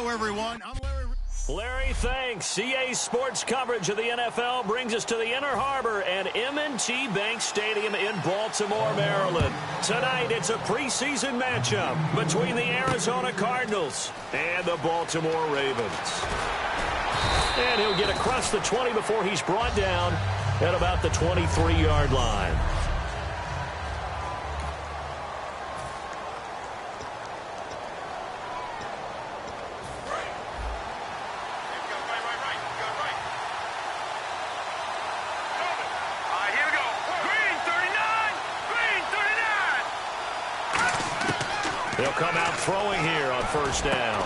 Hello, everyone. I'm Larry. Larry, thanks. CA Sports coverage of the NFL brings us to the Inner Harbor at M&T Bank Stadium in Baltimore, Maryland. Tonight, it's a preseason matchup between the Arizona Cardinals and the Baltimore Ravens. And he'll get across the 20 before he's brought down at about the 23-yard line. They'll come out throwing here on first down.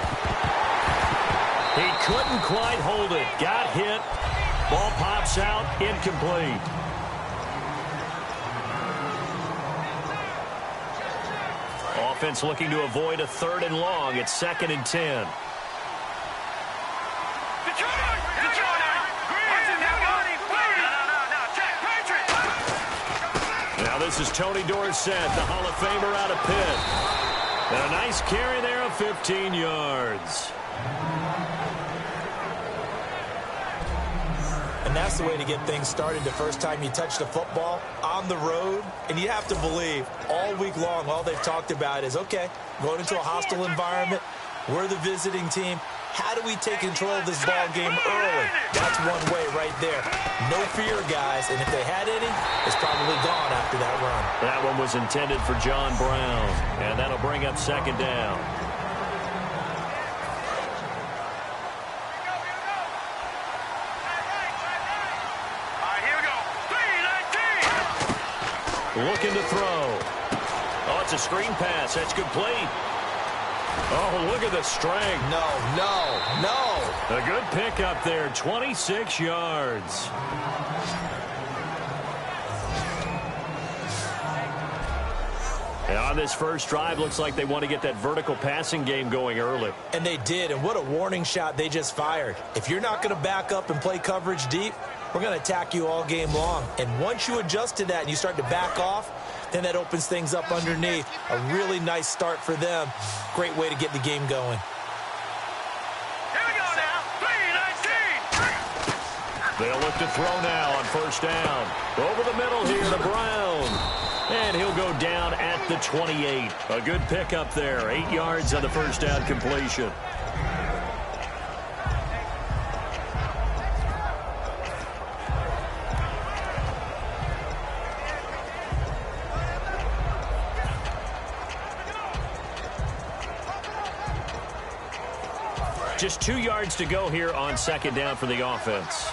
He couldn't quite hold it. Got hit. Ball pops out. Incomplete. Offense looking to avoid a 3rd and long. It's 2nd and 10. Now this is Tony Dorsett, the Hall of Famer out of Pitt. And a nice carry there of 15 yards. And that's the way to get things started the first time you touch the football on the road. And you have to believe all week long, all they've talked about is, okay, going into a hostile environment. We're the visiting team. How do we take control of this ball game early? That's one way right there. No fear, guys. And if they had any, it's probably gone after that run. That one was intended for John Brown. And that'll bring up 2nd down. Looking to throw. Oh, it's a screen pass. That's complete. Oh, look at the strength. No. A good pickup there, 26 yards. And on this first drive, looks like they want to get that vertical passing game going early. And they did, and what a warning shot they just fired. If you're not going to back up and play coverage deep, we're going to attack you all game long. And once you adjust to that and you start to back off, then that opens things up underneath. A really nice start for them. Great way to get the game going. Here we go now. 3-19. They'll look to throw now on first down. Over the middle here to Brown. And he'll go down at the 28. A good pickup there. 8 yards on the first down completion. Just 2 yards to go here on 2nd down for the offense.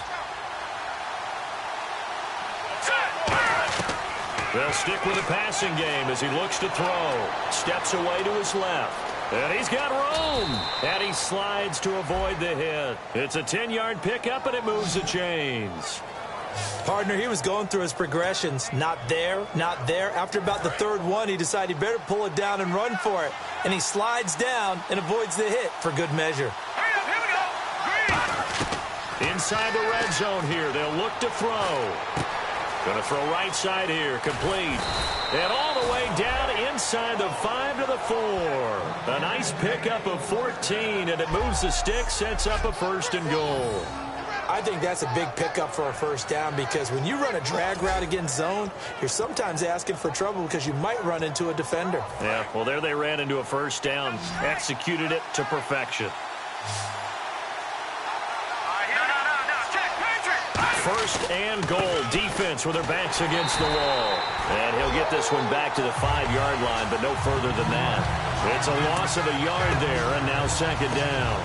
They'll stick with the passing game as he looks to throw. Steps away to his left. And he's got room. And he slides to avoid the hit. It's a 10-yard pickup, and it moves the chains. Partner, he was going through his progressions. Not there, not there. After about the 3rd one, he decided he better pull it down and run for it. And he slides down and avoids the hit for good measure. Inside the red zone here, they'll look to throw. Going to throw right side here, complete. And all the way down inside the 5 to the 4. A nice pickup of 14, and it moves the stick, sets up a 1st and goal. I think that's a big pickup for a first down because when you run a drag route against zone, you're sometimes asking for trouble because you might run into a defender. Yeah, well, there they ran into a first down, executed it to perfection. 1st and goal. Defense with their backs against the wall. And he'll get this one back to the 5-yard line, but no further than that. It's a loss of a yard there, and now 2nd down.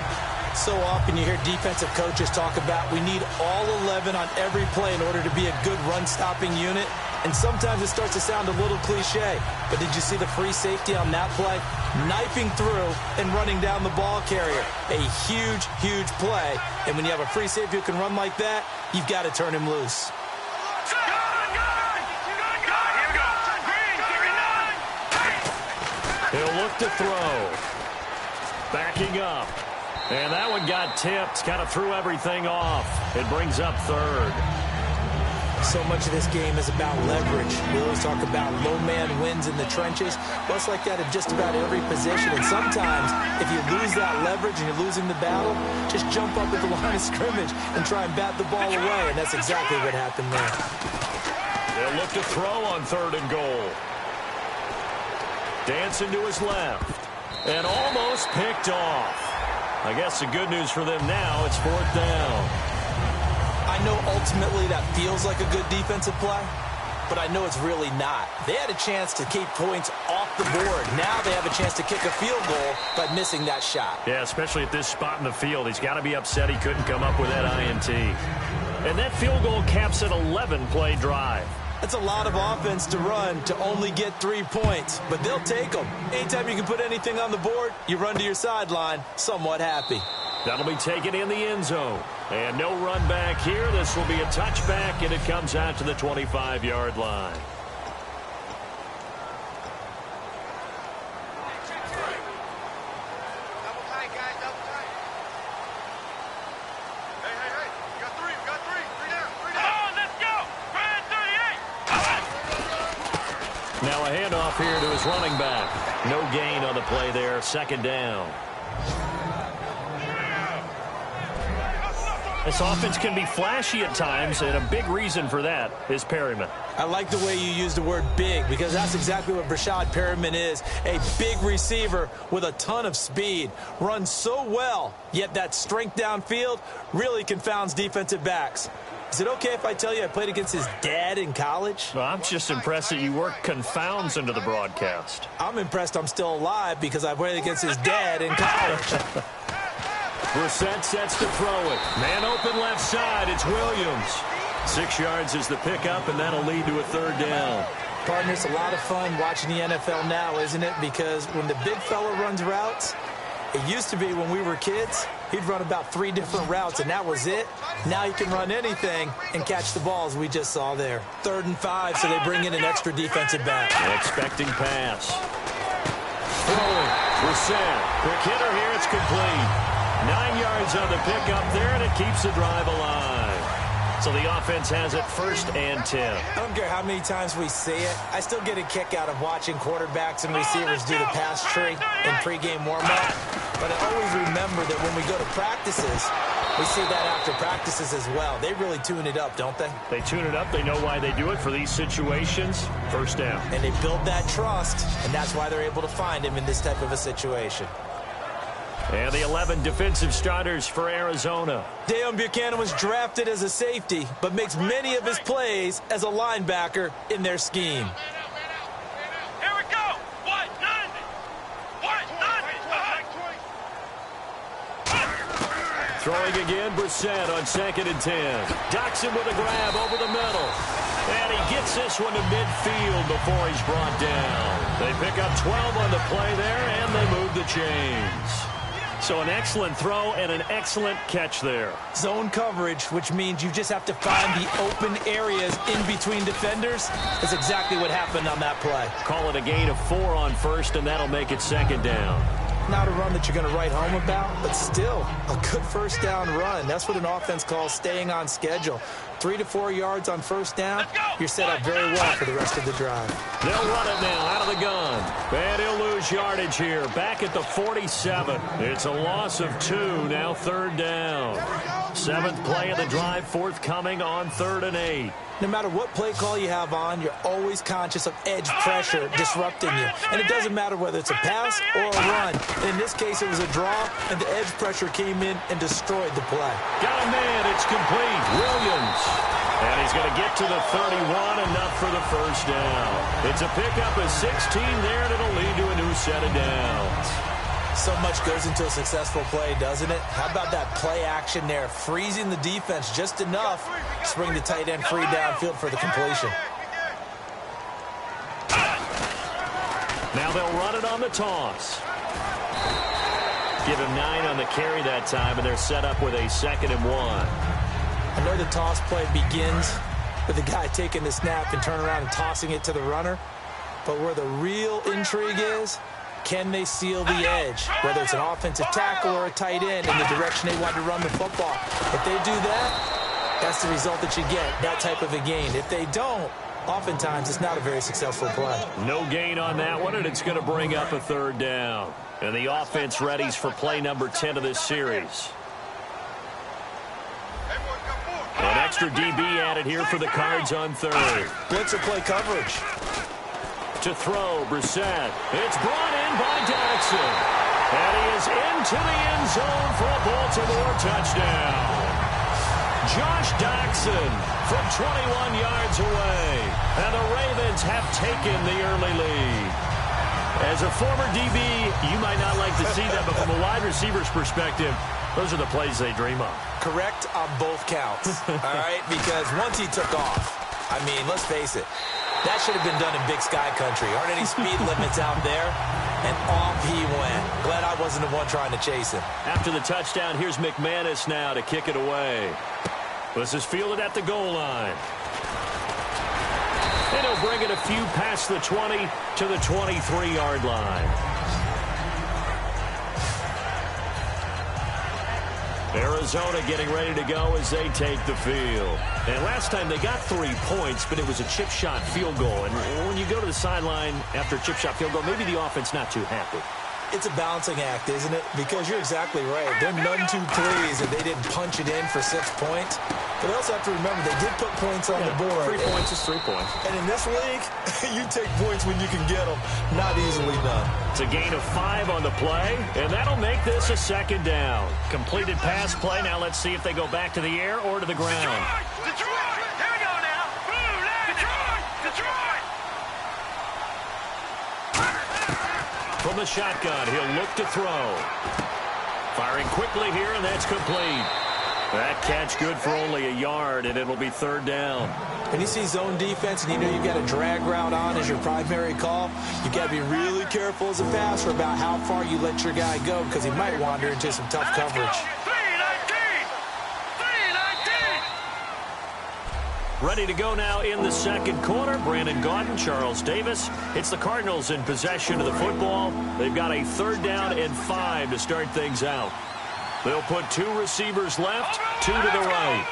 So often you hear defensive coaches talk about we need all 11 on every play in order to be a good run-stopping unit. And sometimes it starts to sound a little cliche. But did you see the free safety on that play? Knifing through and running down the ball carrier. A huge, huge play. And when you have a free safety who can run like that, you've got to turn him loose. He'll look to throw. Backing up. And that one got tipped. Kind of threw everything off. It brings up 3rd. So much of this game is about leverage. We always talk about low man wins in the trenches. Well, it's like that in just about every position. And sometimes, if you lose that leverage and you're losing the battle, just jump up at the line of scrimmage and try and bat the ball away. And that's exactly what happened there. They'll look to throw on 3rd and goal. Dancing to his left. And almost picked off. I guess the good news for them now, it's 4th down. I know ultimately that feels like a good defensive play, but I know it's really not. They had a chance to keep points off the board. Now they have a chance to kick a field goal by missing that shot. Yeah, especially at this spot in the field. He's got to be upset he couldn't come up with that INT. And that field goal caps an 11-play drive. That's a lot of offense to run to only get 3 points, but they'll take them. Anytime you can put anything on the board, you run to your sideline somewhat happy. That'll be taken in the end zone. And no run back here. This will be a touchback, and it comes out to the 25-yard line. Double tight, guys, double tight. Hey, hey, hey. We got three. Three down. Come on, let's go. Brand 38. Now a handoff here to his running back. No gain on the play there. 2nd down. This offense can be flashy at times, and a big reason for that is Perryman. I like the way you use the word big, because that's exactly what Brashad Perryman is. A big receiver with a ton of speed. Runs so well, yet that strength downfield really confounds defensive backs. Is it okay if I tell you I played against his dad in college? Well, I'm just impressed that you work confounds into the broadcast. I'm impressed I'm still alive because I played against his dad in college. Brissett sets to throw it. Man open left side. It's Williams. 6 yards is the pickup, and that'll lead to a 3rd down. Partner, it's a lot of fun watching the NFL now, isn't it? Because when the big fella runs routes, it used to be when we were kids, he'd run about 3 different routes, and that was it. Now he can run anything and catch the balls we just saw there. 3rd and 5, so they bring in an extra defensive back. An expecting pass. Throwing. Brissett. Quick hitter here. It's complete. 9 yards on the pickup there, and it keeps the drive alive. So the offense has it 1st and 10. I don't care how many times we see it. I still get a kick out of watching quarterbacks and receivers do the pass tree in pregame warm-up. But I always remember that when we go to practices, we see that after practices as well. They really tune it up, don't they? They tune it up. They know why they do it for these situations. 1st down. And they build that trust, and that's why they're able to find him in this type of a situation. And the 11 defensive starters for Arizona. Deion Buchanan was drafted as a safety, but makes many of his plays as a linebacker in their scheme. Here we go. What? Nothing. Throwing again, Brissett on 2nd and 10. Doxson with a grab over the middle. And he gets this one to midfield before he's brought down. They pick up 12 on the play there, and they move the chains. So an excellent throw and an excellent catch there. Zone coverage, which means you just have to find the open areas in between defenders. That's exactly what happened on that play. Call it a gain of 4 on 1st, and that'll make it 2nd down. Not a run that you're going to write home about, but still a good 1st down run. That's what an offense calls staying on schedule. 3 to 4 yards on 1st down, you're set up very well for the rest of the drive. They'll run it now out of the gun. And he'll lose yardage here. Back at the 47. It's a loss of 2, now 3rd down. 7th play of the drive, forthcoming on 3rd and 8. No matter what play call you have on, you're always conscious of edge pressure disrupting you. And it doesn't matter whether it's a pass or a run. In this case, it was a draw, and the edge pressure came in and destroyed the play. Got a man. It's complete. Williams. And he's going to get to the 31, enough for the 1st down. It's a pickup of 16 there, and it'll lead to a new set of downs. So much goes into a successful play, doesn't it? How about that play action there, freezing the defense just enough to bring the tight end free downfield for the completion. Now they'll run it on the toss. Give him 9 on the carry that time, and they're set up with a 2nd and 1. I know the toss play begins with the guy taking the snap and turning around and tossing it to the runner, but where the real intrigue is, can they seal the edge, whether it's an offensive tackle or a tight end, in the direction they want to run the football? If they do that, That's the result that you get, that type of a gain. If they don't, oftentimes it's not a very successful play. No gain on that one, and it's going to bring up a third down. And the offense readies for play number 10 of this series. An extra DB added here for the Cards on third. Blitzer play coverage. To throw, Brissett. It's brought in by Jackson. And he is into the end zone for a Baltimore touchdown. Josh Doctson from 21 yards away. And the Ravens have taken the early lead. As a former DB, you might not like to see that, but from a wide receiver's perspective, those are the plays they dream of. Correct on both counts, all right? Because once he took off, I mean, let's face it, that should have been done in Big Sky Country. Aren't any speed limits out there? And off he went. Glad I wasn't the one trying to chase him. After the touchdown, here's McManus now to kick it away. This is fielded at the goal line. And he'll bring it a few past the 20 to the 23-yard line. Arizona getting ready to go as they take the field. And last time they got 3 points, but it was a chip shot field goal. And when you go to the sideline after a chip shot field goal, maybe the offense not too happy. It's a balancing act, isn't it? Because you're exactly right. They're none too pleased that they didn't punch it in for 6 points. But they also have to remember they did put points on the board. 3 points is 3 points. And in this league, you take points when you can get them. Not easily done. It's a gain of 5 on the play, and that'll make this a second down. Completed pass play. Now let's see if they go back to the air or to the ground. Detroit! Here we go now! Detroit! Detroit! From the shotgun, he'll look to throw. Firing quickly here, and that's complete. That catch good for only a yard, and it'll be third down. When you see zone defense and you know you've got a drag route on as your primary call, you got to be really careful as a passer about how far you let your guy go because he might wander into some tough coverage. 3-19! Ready to go now in the second quarter. Brandon Gaudin, Charles Davis. It's the Cardinals in possession of the football. They've got a third down and 5 to start things out. They'll put 2 receivers left, 2 to the right.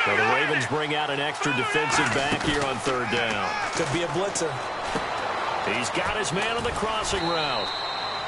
So the Ravens bring out an extra defensive back here on third down. Could be a blitzer. He's got his man on the crossing route.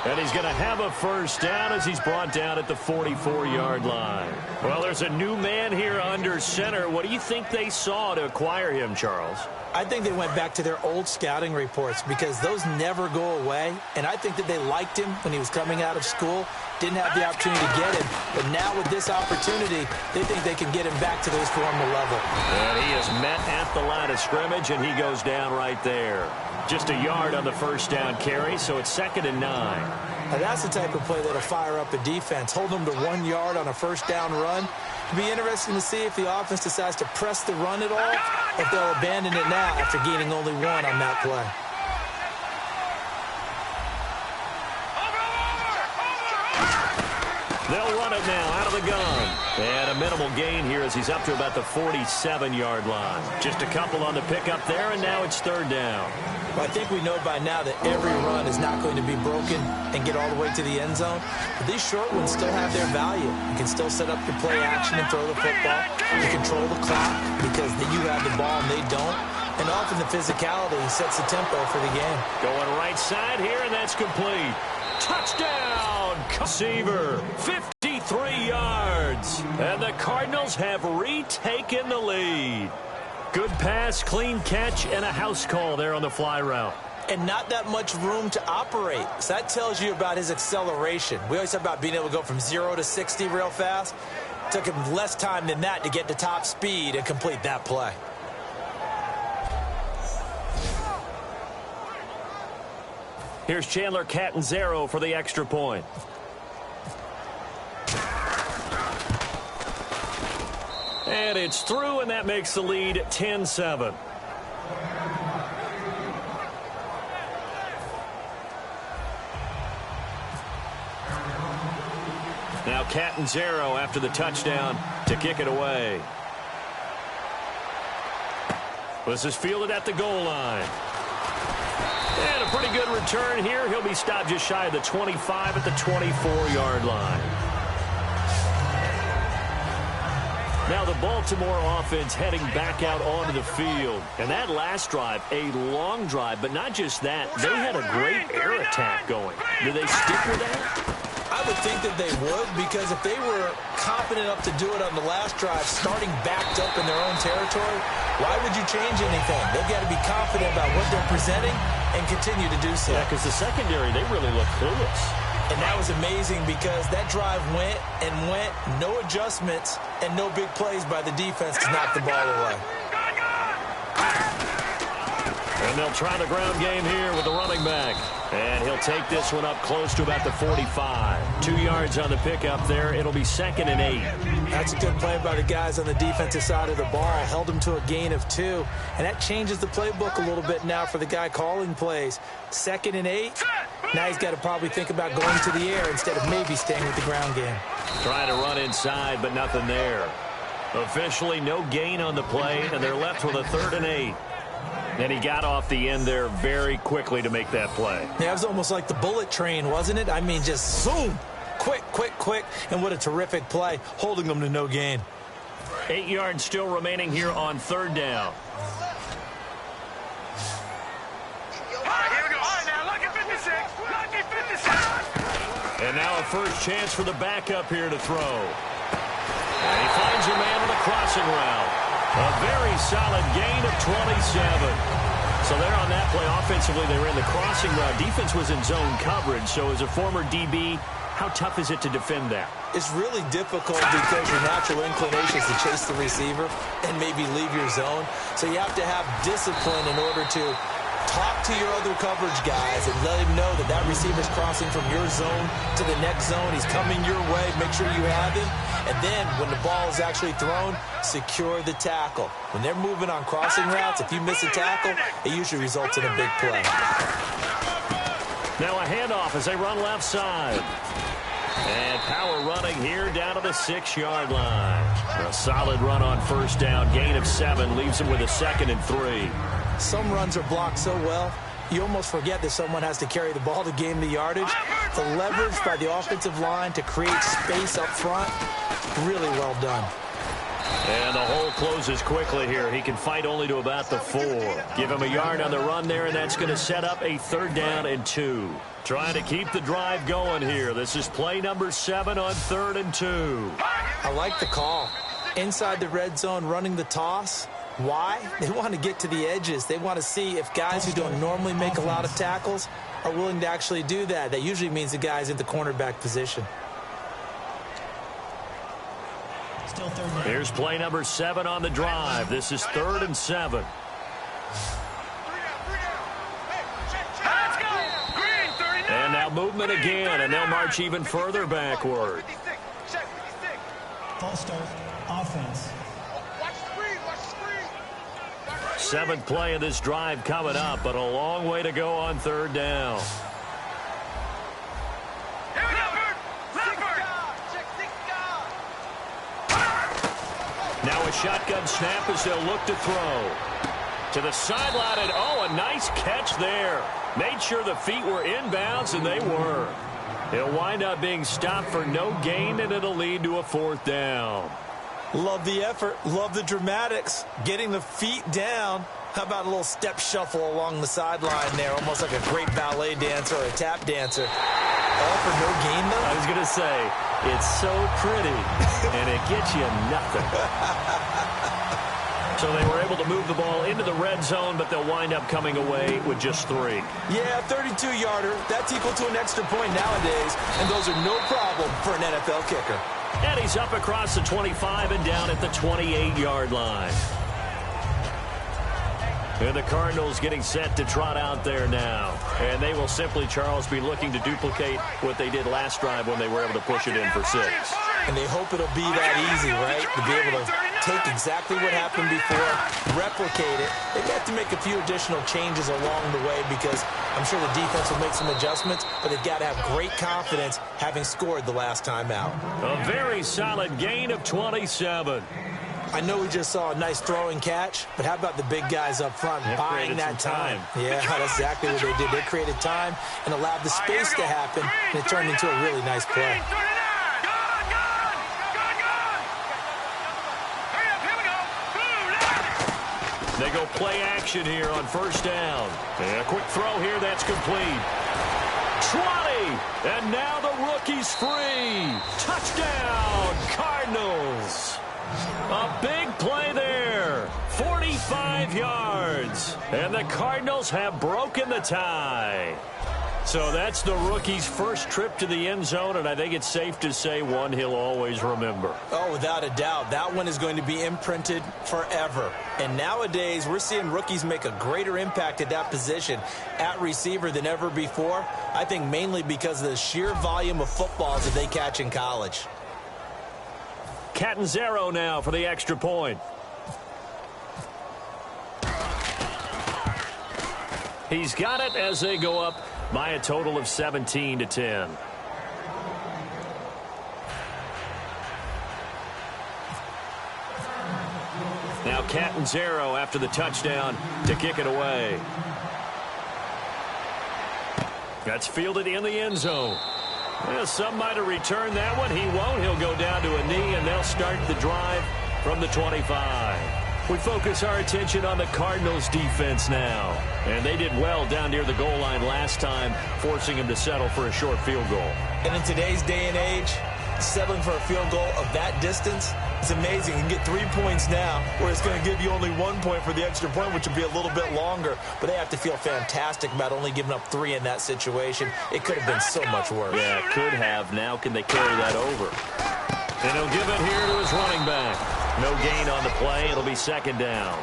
And he's going to have a first down as he's brought down at the 44-yard line. Well, there's a new man here under center. What do you think they saw to acquire him, Charles? I think they went back to their old scouting reports because those never go away. And I think that they liked him when he was coming out of school. Didn't have the opportunity to get him. But now with this opportunity, they think they can get him back to his former level. And he is met at the line of scrimmage, and he goes down right there. Just a yard on the first down carry, so it's 2nd and 9. Now that's the type of play that'll fire up a defense. Hold them to 1 yard on a first down run. It'll be interesting to see if the offense decides to press the run at all, or if they'll abandon it now after gaining only 1 on that play. They'll run it now out of the gun. And a minimal gain here as he's up to about the 47-yard line. Just a couple on the pickup there, and now it's third down. Well, I think we know by now that every run is not going to be broken and get all the way to the end zone. But these short ones still have their value. You can still set up your play action and throw the football. You control the clock because you have the ball and they don't. And often the physicality sets the tempo for the game. Going right side here, and that's complete. Touchdown, receiver, 53 yards. And the Cardinals have retaken the lead. Good pass, clean catch, and a house call there on the fly route. And not that much room to operate. So that tells you about his acceleration. We always talk about being able to go from 0 to 60 real fast. It took him less time than that to get to top speed and complete that play. Here's Chandler Catanzaro for the extra point. And it's through, and that makes the lead 10-7. Now Catanzaro after the touchdown to kick it away. This is fielded at the goal line. And a pretty good return here. He'll be stopped just shy of the 25 at the 24-yard line. Now the Baltimore offense heading back out onto the field. And that last drive, a long drive, but not just that. They had a great air attack going. Do they stick with that? I would think that they would, because if they were confident enough to do it on the last drive, starting backed up in their own territory, why would you change anything? They've got to be confident about what they're presenting and continue to do so. Yeah, because the secondary, they really look clueless. And that was amazing because that drive went and went, no adjustments, and no big plays by the defense to knock the ball away. And they'll try the ground game here with the running back. And he'll take this one up close to about the 45. 2 yards on the pickup there. It'll be 2nd and 8. That's a good play by the guys on the defensive side of the ball. Held him to a gain of 2. And that changes the playbook a little bit now for the guy calling plays. 2nd and 8. Now he's got to probably think about going to the air instead of maybe staying with the ground game. Trying to run inside, but nothing there. Officially no gain on the play, and they're left with a 3rd and 8. And he got off the end there very quickly to make that play. Yeah, it was almost like the bullet train, wasn't it? I mean, just zoom. Quick, quick, quick. And what a terrific play, holding them to no gain. 8 yards still remaining here on 3rd down. And now a first chance for the backup here to throw. And he finds a man with a crossing route. A very solid gain of 27. So there on that play, offensively, they ran the crossing route. Defense was in zone coverage, so as a former DB, how tough is it to defend that? It's really difficult because your natural inclination is to chase the receiver and maybe leave your zone. So you have to have discipline in order to talk to your other coverage guys and let him know that that receiver's crossing from your zone to the next zone. He's coming your way. Make sure you have him. And then when the ball is actually thrown, secure the tackle. When they're moving on crossing routes, if you miss a tackle, it usually results in a big play. Now a handoff as they run left side. And power running here down to the 6-yard line. A solid run on first down. Gain of 7 leaves him with a 2nd and 3. Some runs are blocked so well, you almost forget that someone has to carry the ball to gain the yardage. The leverage by the offensive line to create space up front, really well done. And the hole closes quickly here. He can fight only to about the 4. Give him a yard on the run there, and that's going to set up a 3rd down and 2. Trying to keep the drive going here. This is play number 7 on 3rd and 2. I like the call. Inside the red zone, running the toss. Why? They want to get to the edges. They want to see if guys who don't normally make a lot of tackles are willing to actually do that. That usually means the guy's in the cornerback position. Still 3rd down. Here's play number 7 on the drive. This is 3rd and 7. And now movement again, and they'll march even further backward. False start, offense. 7th play of this drive coming up, but a long way to go on 3rd down. Now a shotgun snap as they'll look to throw. To the sideline, and oh, a nice catch there. Made sure the feet were inbounds, and they were. It'll wind up being stopped for no gain, and it'll lead to a 4th down. Love the effort. Love the dramatics. Getting the feet down. How about a little step shuffle along the sideline there? Almost like a great ballet dancer or a tap dancer. All for no gain, though? I was going to say, it's so pretty, and it gets you nothing. So they were able to move the ball into the red zone, but they'll wind up coming away with just 3. Yeah, 32-yarder. That's equal to an extra point nowadays, and those are no problem for an NFL kicker. And he's up across the 25 and down at the 28-yard line. And the Cardinals getting set to trot out there now. And they will simply, Charles, be looking to duplicate what they did last drive when they were able to push it in for 6. And they hope it'll be that easy, right? To be able to take exactly what happened before, replicate it. They have to make a few additional changes along the way because I'm sure the defense will make some adjustments, but they've got to have great confidence having scored the last time out. A very solid gain of 27. I know we just saw a nice throwing catch, but how about the big guys up front buying that time? Yeah, that's exactly what they did. They created time and allowed the space to happen, and it turned into a really nice play. They go play action here on first down. And a quick throw here, that's complete. 20, and now the rookie's free. Touchdown, Cardinals. A big play there. 45 yards. And the Cardinals have broken the tie. So that's the rookie's first trip to the end zone, and I think it's safe to say one he'll always remember. Oh, without a doubt. That one is going to be imprinted forever. And nowadays, we're seeing rookies make a greater impact at that position at receiver than ever before. I think mainly because of the sheer volume of footballs that they catch in college. Catanzaro now for the extra point. He's got it as they go up by a total of 17-10. Now Catanzaro after the touchdown to kick it away. That's fielded in the end zone. Well, some might have returned that one. He won't. He'll go down to a knee, and they'll start the drive from the 25. We focus our attention on the Cardinals defense now. And they did well down near the goal line last time, forcing him to settle for a short field goal. And in today's day and age, settling for a field goal of that distance is amazing. You can get 3 points now, where it's going to give you only 1 point for the extra point, which would be a little bit longer. But they have to feel fantastic about only giving up 3 in that situation. It could have been so much worse. Yeah, it could have. Now can they carry that over? And he'll give it here to his running back. No gain on the play. It'll be second down.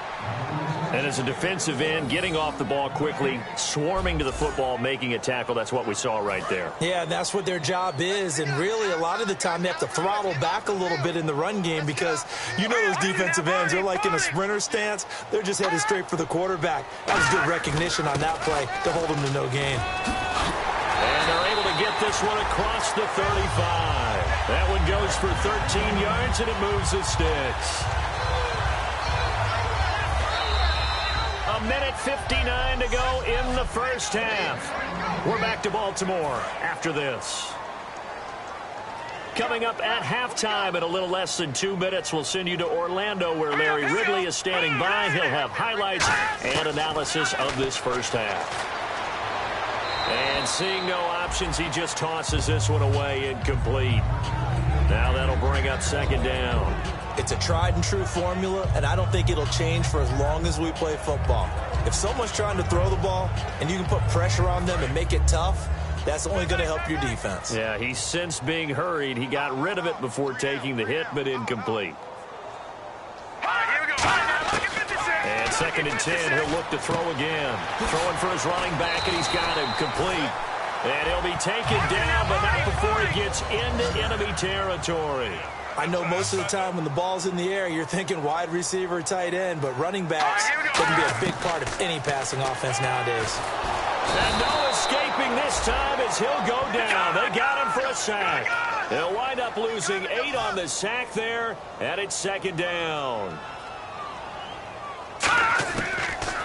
And as a defensive end, getting off the ball quickly, swarming to the football, making a tackle, that's what we saw right there. Yeah, that's what their job is. And really, a lot of the time, they have to throttle back a little bit in the run game because you know those defensive ends, they're like in a sprinter stance. They're just headed straight for the quarterback. That was good recognition on that play to hold them to no gain. And they're able to get this one across the 35. That one goes for 13 yards, and it moves the sticks. A minute 59 to go in the first half. We're back to Baltimore after this. Coming up at halftime in a little less than 2 minutes, we'll send you to Orlando where Larry Ridley is standing by. He'll have highlights and analysis of this first half. And seeing no options, he just tosses this one away incomplete. Now that'll bring up second down. It's a tried and true formula, and I don't think it'll change for as long as we play football. If someone's trying to throw the ball and you can put pressure on them and make it tough, that's only going to help your defense. Yeah, he's since being hurried. He got rid of it before taking the hit, but incomplete. And second and 10, he'll look to throw again. Throwing for his running back, and he's got him complete. And he'll be taken down, but not before he gets into enemy territory. I know most of the time when the ball's in the air, you're thinking wide receiver, tight end, but running backs can be a big part of any passing offense nowadays. And no escaping this time as he'll go down. They got him for a sack. They'll wind up losing 8 on the sack there, and it's second down.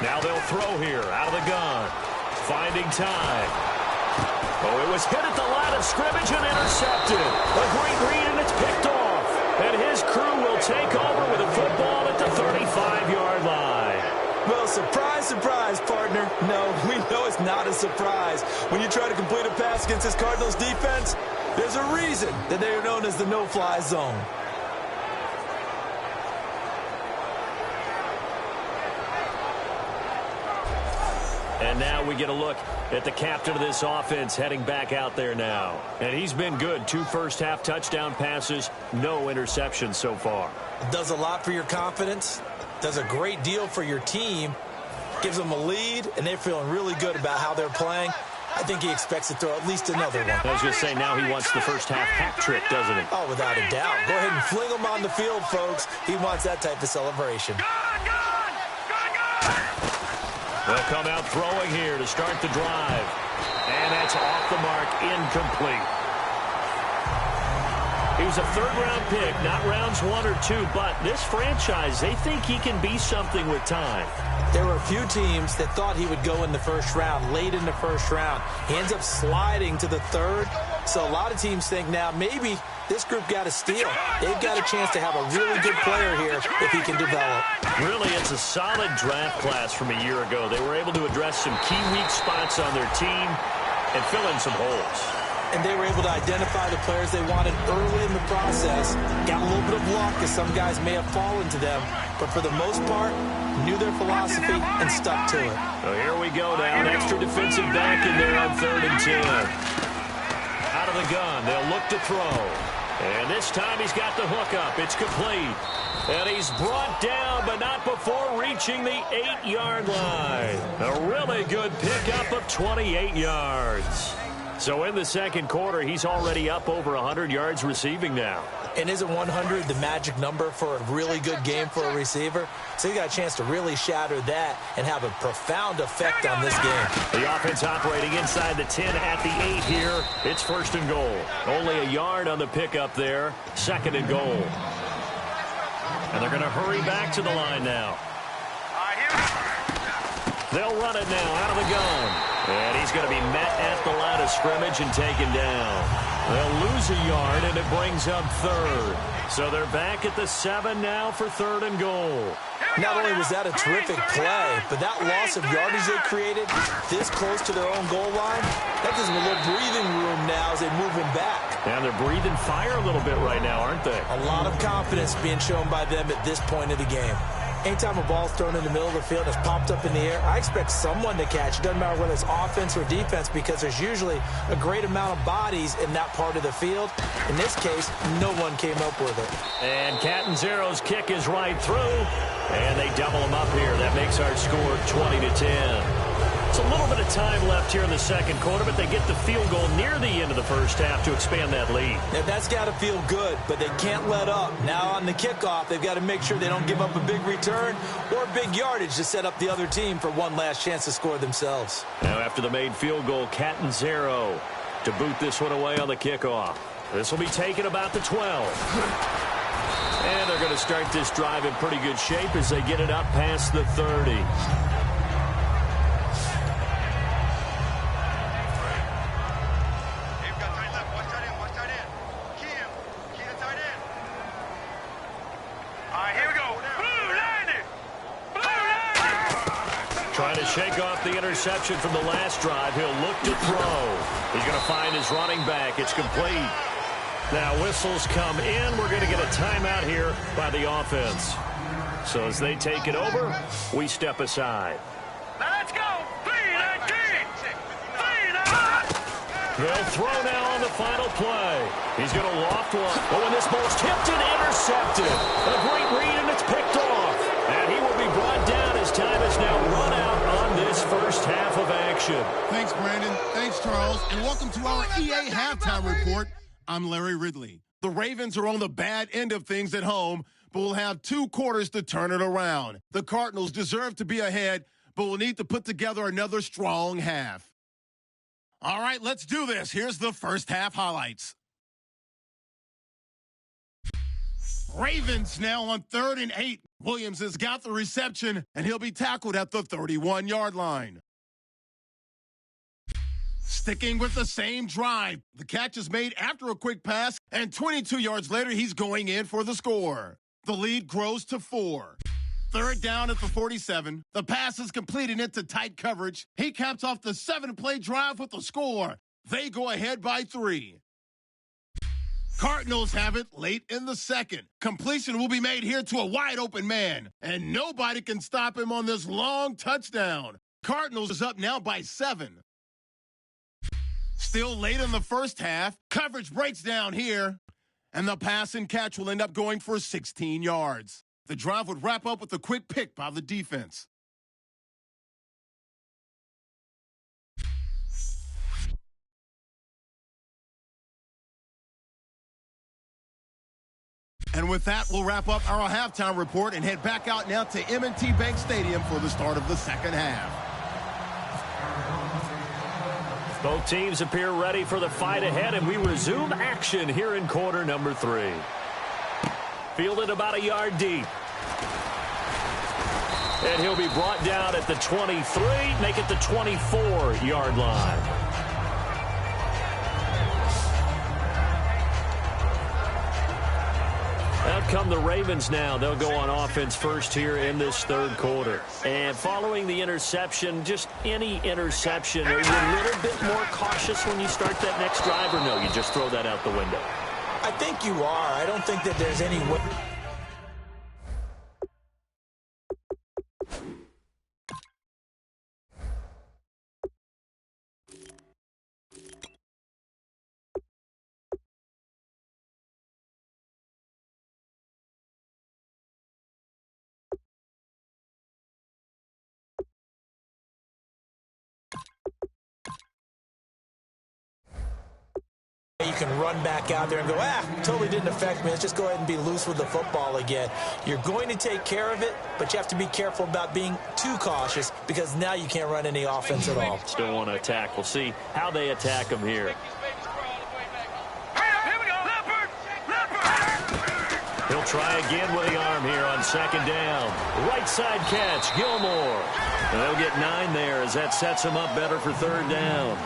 Now they'll throw here out of the gun. Finding time. Oh, it was hit at the line of scrimmage and intercepted. A great read, and it's picked off. And his crew will take over with a football at the 35-yard line. Well, surprise, surprise, partner. No, we know it's not a surprise. When you try to complete a pass against this Cardinals defense, there's a reason that they are known as the no-fly zone. And now we get a look at the captain of this offense heading back out there now. And he's been good. 2 first-half touchdown passes, no interceptions so far. Does a lot for your confidence, does a great deal for your team, gives them a lead, and they're feeling really good about how they're playing. I think he expects to throw at least another one. I was going to say, now he wants the first-half hat trick, doesn't he? Oh, without a doubt. Go ahead and fling him on the field, folks. He wants that type of celebration. They'll come out throwing here to start the drive. And that's off the mark, incomplete. He was a third-round pick, not rounds 1 or 2, but this franchise, they think he can be something with time. There were a few teams that thought he would go in the first round, late in the first round. He ends up sliding to the third. So a lot of teams think now maybe this group got a steal. They've got a chance to have a really good player here if he can develop. Really, it's a solid draft class from a year ago. They were able to address some key weak spots on their team and fill in some holes. And they were able to identify the players they wanted early in the process. Got a little bit of luck as some guys may have fallen to them. But for the most part, knew their philosophy and stuck to it. So here we go now. An extra defensive back in there on 3rd and 10. Out of the gun. They'll look to throw. And this time he's got the hook up. It's complete. And he's brought down, but not before reaching the 8-yard line. A really good pickup of 28 yards. So in the second quarter, he's already up over 100 yards receiving now. And isn't 100 the magic number for a really good game for a receiver? So he got a chance to really shatter that and have a profound effect on this game. The offense operating inside the 10 at the 8 here. It's 1st and goal. Only a yard on the pickup there. 2nd and goal. And they're going to hurry back to the line now. They'll run it now out of the gun. And he's going to be met at the line of scrimmage and taken down. They'll lose a yard, and it brings up 3rd. So they're back at the 7 now for 3rd and goal. Not only was that a terrific play, but that loss of yardage they created this close to their own goal line, that gives them a little breathing room now as they move them back. And they're breathing fire a little bit right now, aren't they? A lot of confidence being shown by them at this point of the game. Anytime a ball's thrown in the middle of the field and it's popped up in the air, I expect someone to catch. It doesn't matter whether it's offense or defense because there's usually a great amount of bodies in that part of the field. In this case, no one came up with it. And Catanzaro's kick is right through, and they double him up here. That makes our score 20-10. It's a little bit of time left here in the second quarter, but they get the field goal near the end of the first half to expand that lead. Now, that's got to feel good, but they can't let up. Now on the kickoff, they've got to make sure they don't give up a big return or big yardage to set up the other team for one last chance to score themselves. Now after the made field goal, Catanzaro to boot this one away on the kickoff. This will be taken about the 12. And they're going to start this drive in pretty good shape as they get it up past the 30. Trying to shake off the interception from the last drive. He'll look to throw. He's going to find his running back. It's complete. Now whistles come in. We're going to get a timeout here by the offense. So as they take it over, we step aside. Now let's go. 3-19. They'll throw now on the final play. He's going to loft one. Oh, and this ball's tipped and intercepted. A great read, and it's picked off. And he will be brought down as time is now run out on this first half of action. Thanks, Brandon. Thanks, Charles. And welcome to our EA Halftime Report. I'm Larry Ridley. The Ravens are on the bad end of things at home, but will have 2 quarters to turn it around. The Cardinals deserve to be ahead, but will need to put together another strong half. All right, let's do this. Here's the first half highlights. Ravens now on 3rd and 8. Williams has got the reception, and he'll be tackled at the 31-yard line. Sticking with the same drive, the catch is made after a quick pass, and 22 yards later, he's going in for the score. The lead grows to 4. 3rd down at the 47. The pass is completed into tight coverage. He caps off the 7-play drive with the score. They go ahead by 3. Cardinals have it late in the second. Completion will be made here to a wide-open man, and nobody can stop him on this long touchdown. Cardinals is up now by 7. Still late in the first half, coverage breaks down here, and the pass and catch will end up going for 16 yards. The drive would wrap up with a quick pick by the defense. And with that, we'll wrap up our halftime report and head back out now to M&T Bank Stadium for the start of the second half. Both teams appear ready for the fight ahead, and we resume action here in quarter number 3. Fielded about a yard deep. And he'll be brought down at the 23, make it the 24-yard line. come the Ravens now. They'll go on offense first here in this third quarter. And following the interception, just any interception, are you a little bit more cautious when you start that next drive, or no, you just throw that out the window? I think you are. I don't think that there's any way. You can run back out there and go, totally didn't affect me. Let's just go ahead and be loose with the football again. You're going to take care of it, but you have to be careful about being too cautious because now you can't run any offense at all. Still want to attack. We'll see how they attack them here. He'll try again with the arm here on second down. Right side catch, Gilmore. And they'll get 9 there as that sets him up better for third down.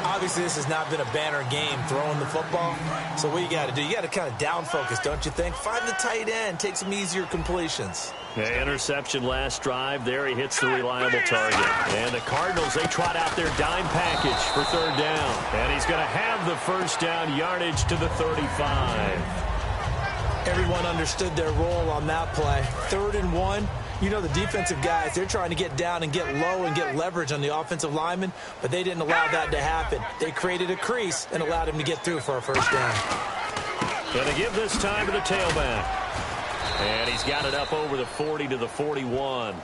Obviously, this has not been a banner game throwing the football. So what you got to do, you got to kind of down focus, don't you think? Find the tight end, take some easier completions. Yeah, interception last drive. There he hits the reliable target. And the Cardinals, they trot out their dime package for third down. And he's going to have the first down yardage to the 35. Everyone understood their role on that play. 3rd and 1. You know the defensive guys, they're trying to get down and get low and get leverage on the offensive lineman, but they didn't allow that to happen. They created a crease and allowed him to get through for a first down. Going to give this time to the tailback. And he's got it up over the 40 to the 41.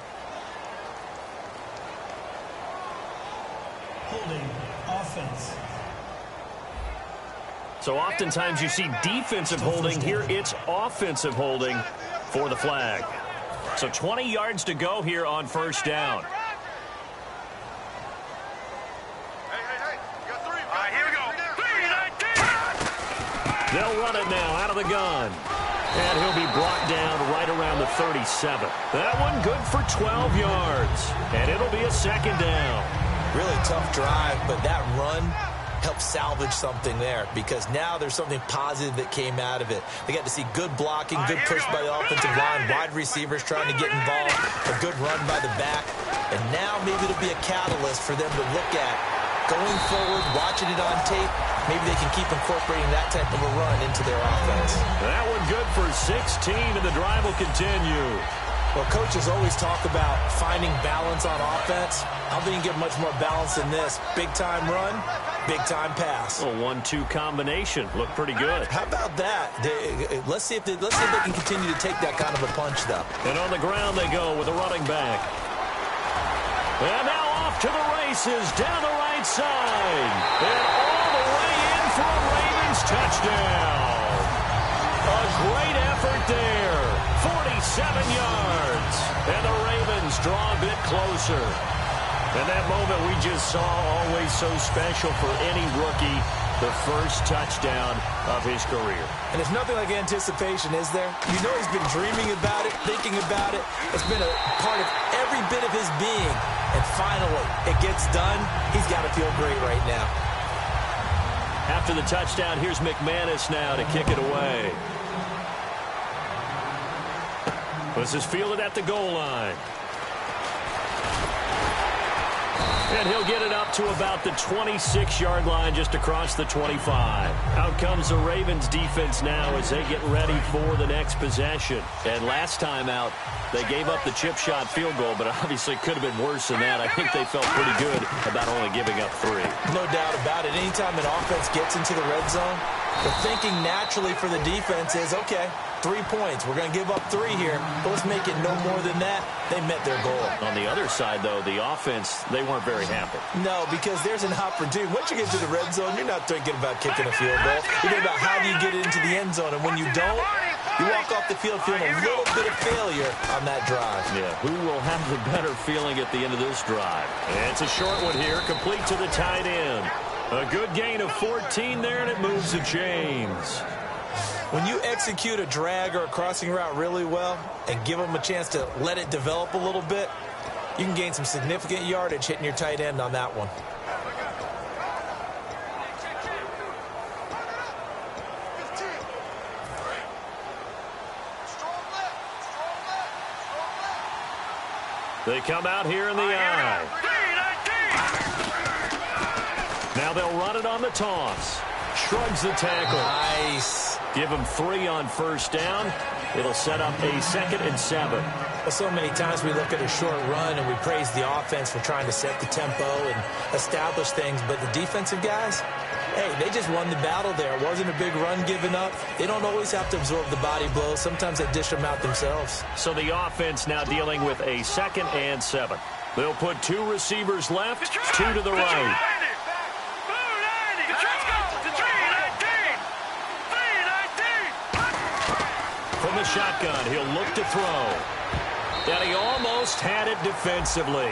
Holding offense. So oftentimes you see defensive holding. Here it's offensive holding for the flag. So 20 yards to go here on first down. Hey, you got 3. All right, here we go. 3, 19. They'll run it now out of the gun. And he'll be brought down right around the 37. That one good for 12 yards. And it'll be a second down. Really tough drive, but that run help salvage something there because now there's something positive that came out of it. They got to see good blocking, good push by the offensive line, wide receivers trying to get involved, a good run by the back, and now maybe it'll be a catalyst for them to look at going forward, watching it on tape. Maybe they can keep incorporating that type of a run into their offense. That one good for 16, and the drive will continue. Well, coaches always talk about finding balance on offense. I don't think you can get much more balance than this. Big-time run, big-time pass. A 1-2 combination. Looked pretty good. How about that? Let's see if they can continue to take that kind of a punch, though. And on the ground they go with a running back. And now off to the races down the right side. And all the way in for a Ravens touchdown. A great effort there. 47 yards. And the Ravens draw a bit closer. And that moment we just saw, always so special for any rookie, the first touchdown of his career. And there's nothing like anticipation, is there? You know he's been dreaming about it, thinking about it. It's been a part of every bit of his being. And finally, it gets done. He's got to feel great right now. After the touchdown, here's McManus now to kick it away. This is fielded at the goal line. And he'll get it up to about the 26-yard line just across the 25. Out comes the Ravens defense now as they get ready for the next possession. And last time out, they gave up the chip shot field goal, but obviously could have been worse than that. I think they felt pretty good about only giving up 3. No doubt about it. Anytime an offense gets into the red zone, the thinking naturally for the defense is, okay, 3 points. We're going to give up 3 here, but let's make it no more than that. They met their goal. On the other side, though, the offense, they weren't very happy. No, because there's an opportunity. Once you get to the red zone, you're not thinking about kicking a field goal. You're thinking about how do you get it into the end zone, and when you don't, you walk off the field feeling a little bit of failure on that drive. Yeah, who will have the better feeling at the end of this drive? And it's a short one here, complete to the tight end. A good gain of 14 there, and it moves the chains. When you execute a drag or a crossing route really well and give them a chance to let it develop a little bit, you can gain some significant yardage hitting your tight end on that one. They come out here in the eye. Now they'll run it on the toss. Shrugs the tackle. Nice. Give him 3 on first down. It'll set up a 2nd and 7. Well, so many times we look at a short run and we praise the offense for trying to set the tempo and establish things. But the defensive guys, hey, they just won the battle there. It wasn't a big run given up. They don't always have to absorb the body blows. Sometimes they dish them out themselves. So the offense now dealing with a 2nd and 7. They'll put 2 receivers left, 2 to the right. From the shotgun, he'll look to throw. And he almost had it defensively.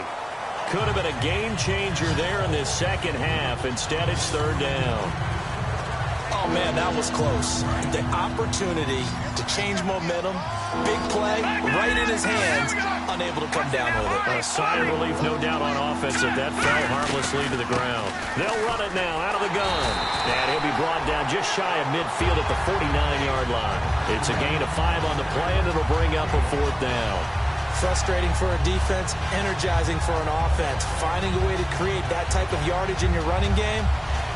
Could have been a game changer there in this second half. Instead, it's 3rd down. Oh, man, that was close. The opportunity to change momentum, big play, right in his hands, unable to come down with it. A sigh of relief, no doubt, on offense that fell harmlessly to the ground. They'll run it now out of the gun. And he'll be brought down just shy of midfield at the 49-yard line. It's a gain of 5 on the play, and it'll bring up a 4th down. Frustrating for a defense, energizing for an offense. Finding a way to create that type of yardage in your running game,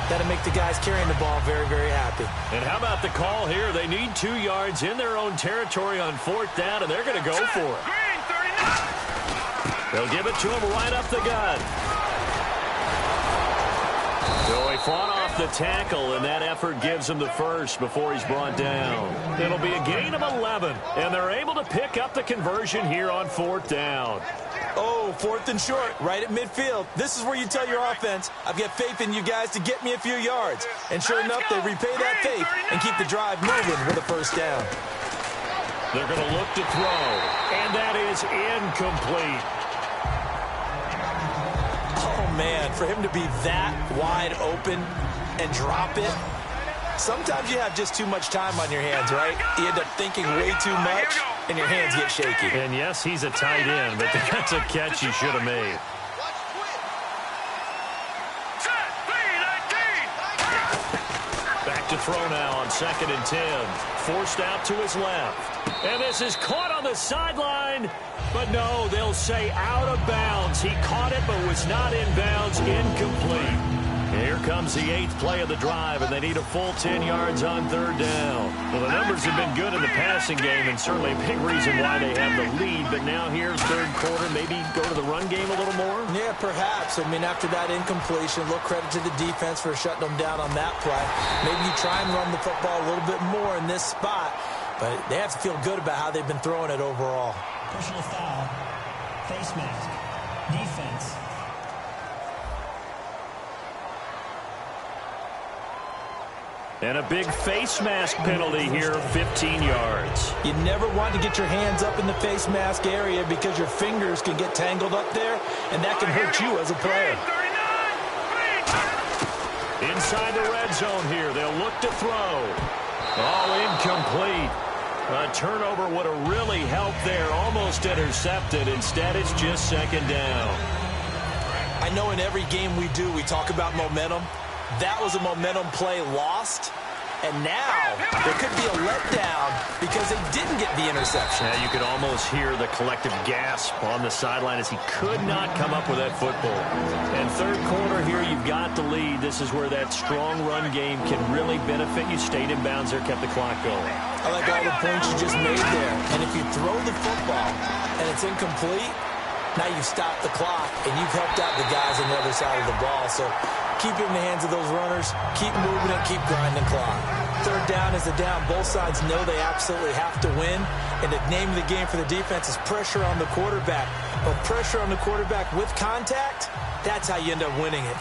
that'll make the guys carrying the ball very, very happy. And how about the call here? They need 2 yards in their own territory on 4th down, and they're going to go for it. They'll give it to him right up the gut. So he fought off the tackle, and that effort gives him the first before he's brought down. It'll be a gain of 11, and they're able to pick up the conversion here on 4th down. Oh, 4th and short, right at midfield. This is where you tell your offense, I've got faith in you guys to get me a few yards. And sure enough, they repay that faith and keep the drive moving with a 1st down. They're going to look to throw, and that is incomplete. Oh, man, for him to be that wide open and drop it, sometimes you have just too much time on your hands, right? You end up thinking way too much, and your hands get shaky. And yes, he's a tight end, but that's a catch he should have made. Back to throw now on 2nd and 10. Forced out to his left. And this is caught on the sideline. But no, they'll say out of bounds. He caught it but was not in bounds. Incomplete. Here comes the 8th play of the drive, and they need a full 10 yards on 3rd down. Well, the numbers have been good in the passing game, and certainly a big reason why they have the lead. But now here's 3rd quarter, maybe go to the run game a little more? Yeah, perhaps. I mean, after that incompletion, a little credit to the defense for shutting them down on that play. Maybe you try and run the football a little bit more in this spot, but they have to feel good about how they've been throwing it overall. Personal foul. Face mask. Defense. And a big face mask penalty here, 15 yards. You never want to get your hands up in the face mask area because your fingers can get tangled up there, and that can hurt you as a player. Inside the red zone here, they'll look to throw. Oh, incomplete. A turnover would have really helped there, almost intercepted. Instead, it's just 2nd down. I know in every game we do, we talk about momentum. That was a momentum play lost. And now there could be a letdown because they didn't get the interception. Yeah, you could almost hear the collective gasp on the sideline as he could not come up with that football. And 3rd quarter here, you've got the lead. This is where that strong run game can really benefit you. Stayed in bounds there, kept the clock going. I like all the points you just made there. And if you throw the football and it's incomplete, now you've stopped the clock and you've helped out the guys on the other side of the ball. So keep it in the hands of those runners. Keep moving it. Keep grinding clock. 3rd down is the down. Both sides know they absolutely have to win. And the name of the game for the defense is pressure on the quarterback. But pressure on the quarterback with contact, that's how you end up winning it.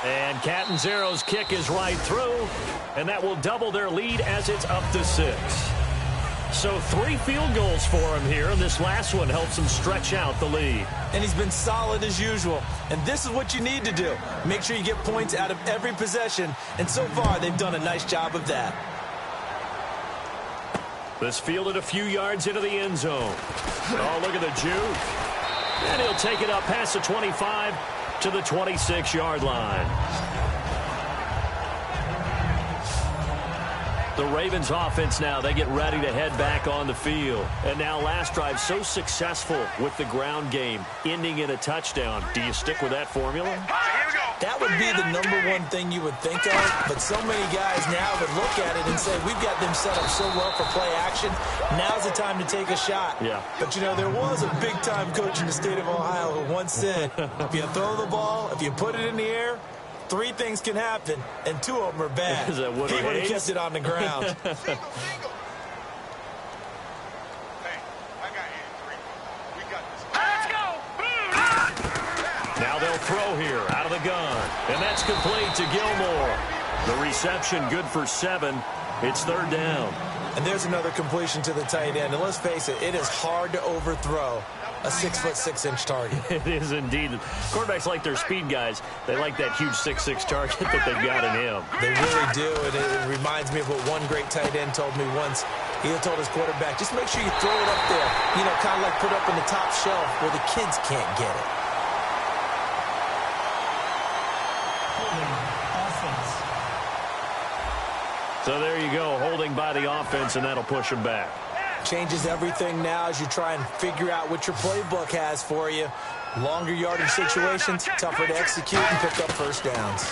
And Catanzaro's kick is right through. And that will double their lead as it's up to 6. So 3 field goals for him here, and this last one helps him stretch out the lead. And he's been solid as usual. And this is what you need to do. Make sure you get points out of every possession. And so far, they've done a nice job of that. This fielded a few yards into the end zone. Oh, look at the juke. And he'll take it up past the 25 to the 26-yard line. The Ravens offense now, they get ready to head back on the field. And now last drive so successful with the ground game, ending in a touchdown. Do you stick with that formula? That would be the #1 thing you would think of, but so many guys now would look at it and say, we've got them set up so well for play action. Now's the time to take a shot. Yeah. But, you know, there was a big-time coach in the state of Ohio who once said, if you throw the ball, if you put it in the air, 3 things can happen, and 2 of them are bad. Is that Woody he would have Hayes? kept it on the ground. Hey, I got 83. We got this. Let's go! Now they'll throw here out of the gun. And that's complete to Gilmore. The reception good for 7. It's 3rd down. And there's another completion to the tight end. And let's face it, it is hard to overthrow a 6'6" target. It is indeed. Quarterbacks like their speed guys. They like that huge 6'6" target that they've got in him. They really do, and it reminds me of what one great tight end told me once. He told his quarterback, just make sure you throw it up there, you know, kind of like put it up on the top shelf where the kids can't get it. Offense. So there you go, holding by the offense, and that'll push them back. Changes everything now as you try and figure out what your playbook has for you. Longer yardage situations, tougher to execute and pick up first downs.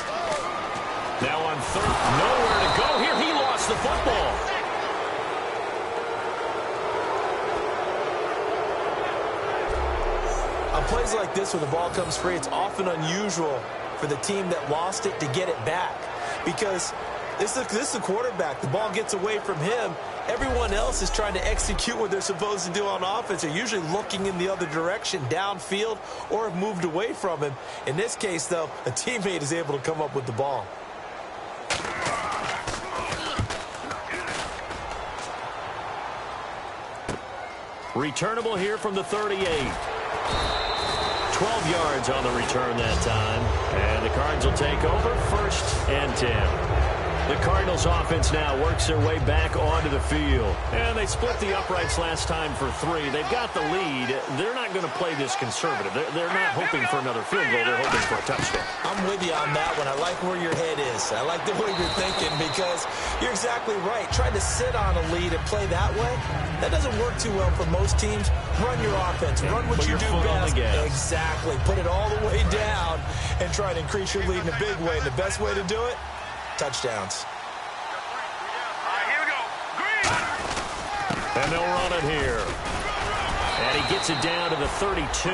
Now on 3rd, nowhere to go here. He lost the football. On plays like this where the ball comes free, it's often unusual for the team that lost it to get it back. Because this is a quarterback. The ball gets away from him. Everyone else is trying to execute what they're supposed to do on offense. They're usually looking in the other direction, downfield, or have moved away from him. In this case, though, a teammate is able to come up with the ball. Returnable here from the 38. 12 yards on the return that time. And the Cards will take over 1st and 10. The Cardinals offense now works their way back onto the field. And they split the uprights last time for 3. They've got the lead. They're not going to play this conservative. They're not hoping for another field goal. They're hoping for a touchdown. I'm with you on that one. I like where your head is. I like the way you're thinking because you're exactly right. Trying to sit on a lead and play that way, that doesn't work too well for most teams. Run your offense. Run what you do best. Exactly. Put it all the way down and try to increase your lead in a big way. And the best way to do it, touchdowns. Here we go. Green. And they'll run it here. And he gets it down to the 32.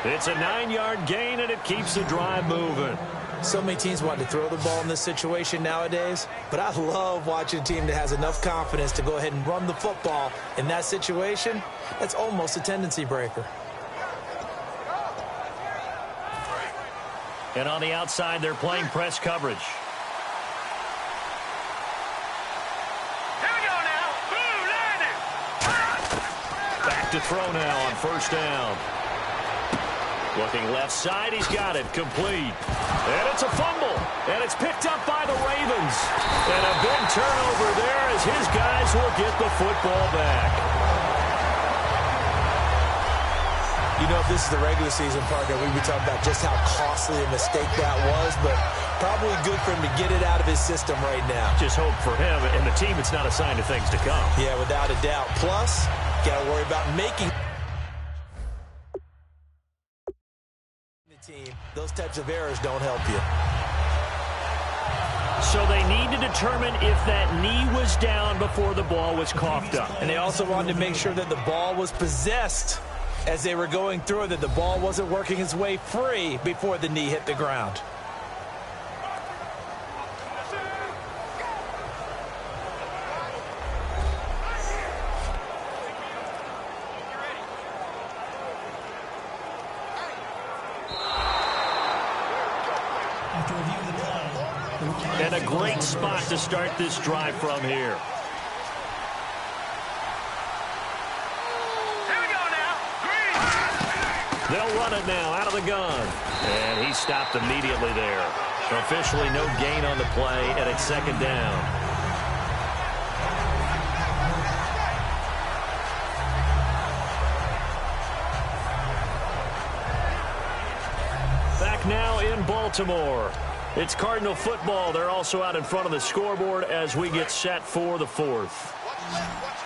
It's a 9-yard gain, and it keeps the drive moving. So many teams want to throw the ball in this situation nowadays, but I love watching a team that has enough confidence to go ahead and run the football in that situation. That's almost a tendency breaker. And on the outside, they're playing press coverage. To throw now on 1st down. Looking left side, he's got it, complete. And it's a fumble, and it's picked up by the Ravens. And a big turnover there as his guys will get the football back. You know, if this is the regular season partner, we'd be talking about just how costly a mistake that was, but probably good for him to get it out of his system right now. Just hope for him and the team it's not a sign of things to come. Yeah, without a doubt. Plus, got to worry about making the team. Those types of errors don't help you. So they need to determine if that knee was down before the ball was coughed up. And they also wanted to make sure that the ball was possessed as they were going through it, that the ball wasn't working its way free before the knee hit the ground. And a great spot to start this drive from here. Here we go now. Green. They'll run it now out of the gun. And he stopped immediately there. Officially no gain on the play, and it's 2nd down. Back now in Baltimore. It's Cardinal football. They're also out in front of the scoreboard as we get set for the fourth. Watch left, watch left.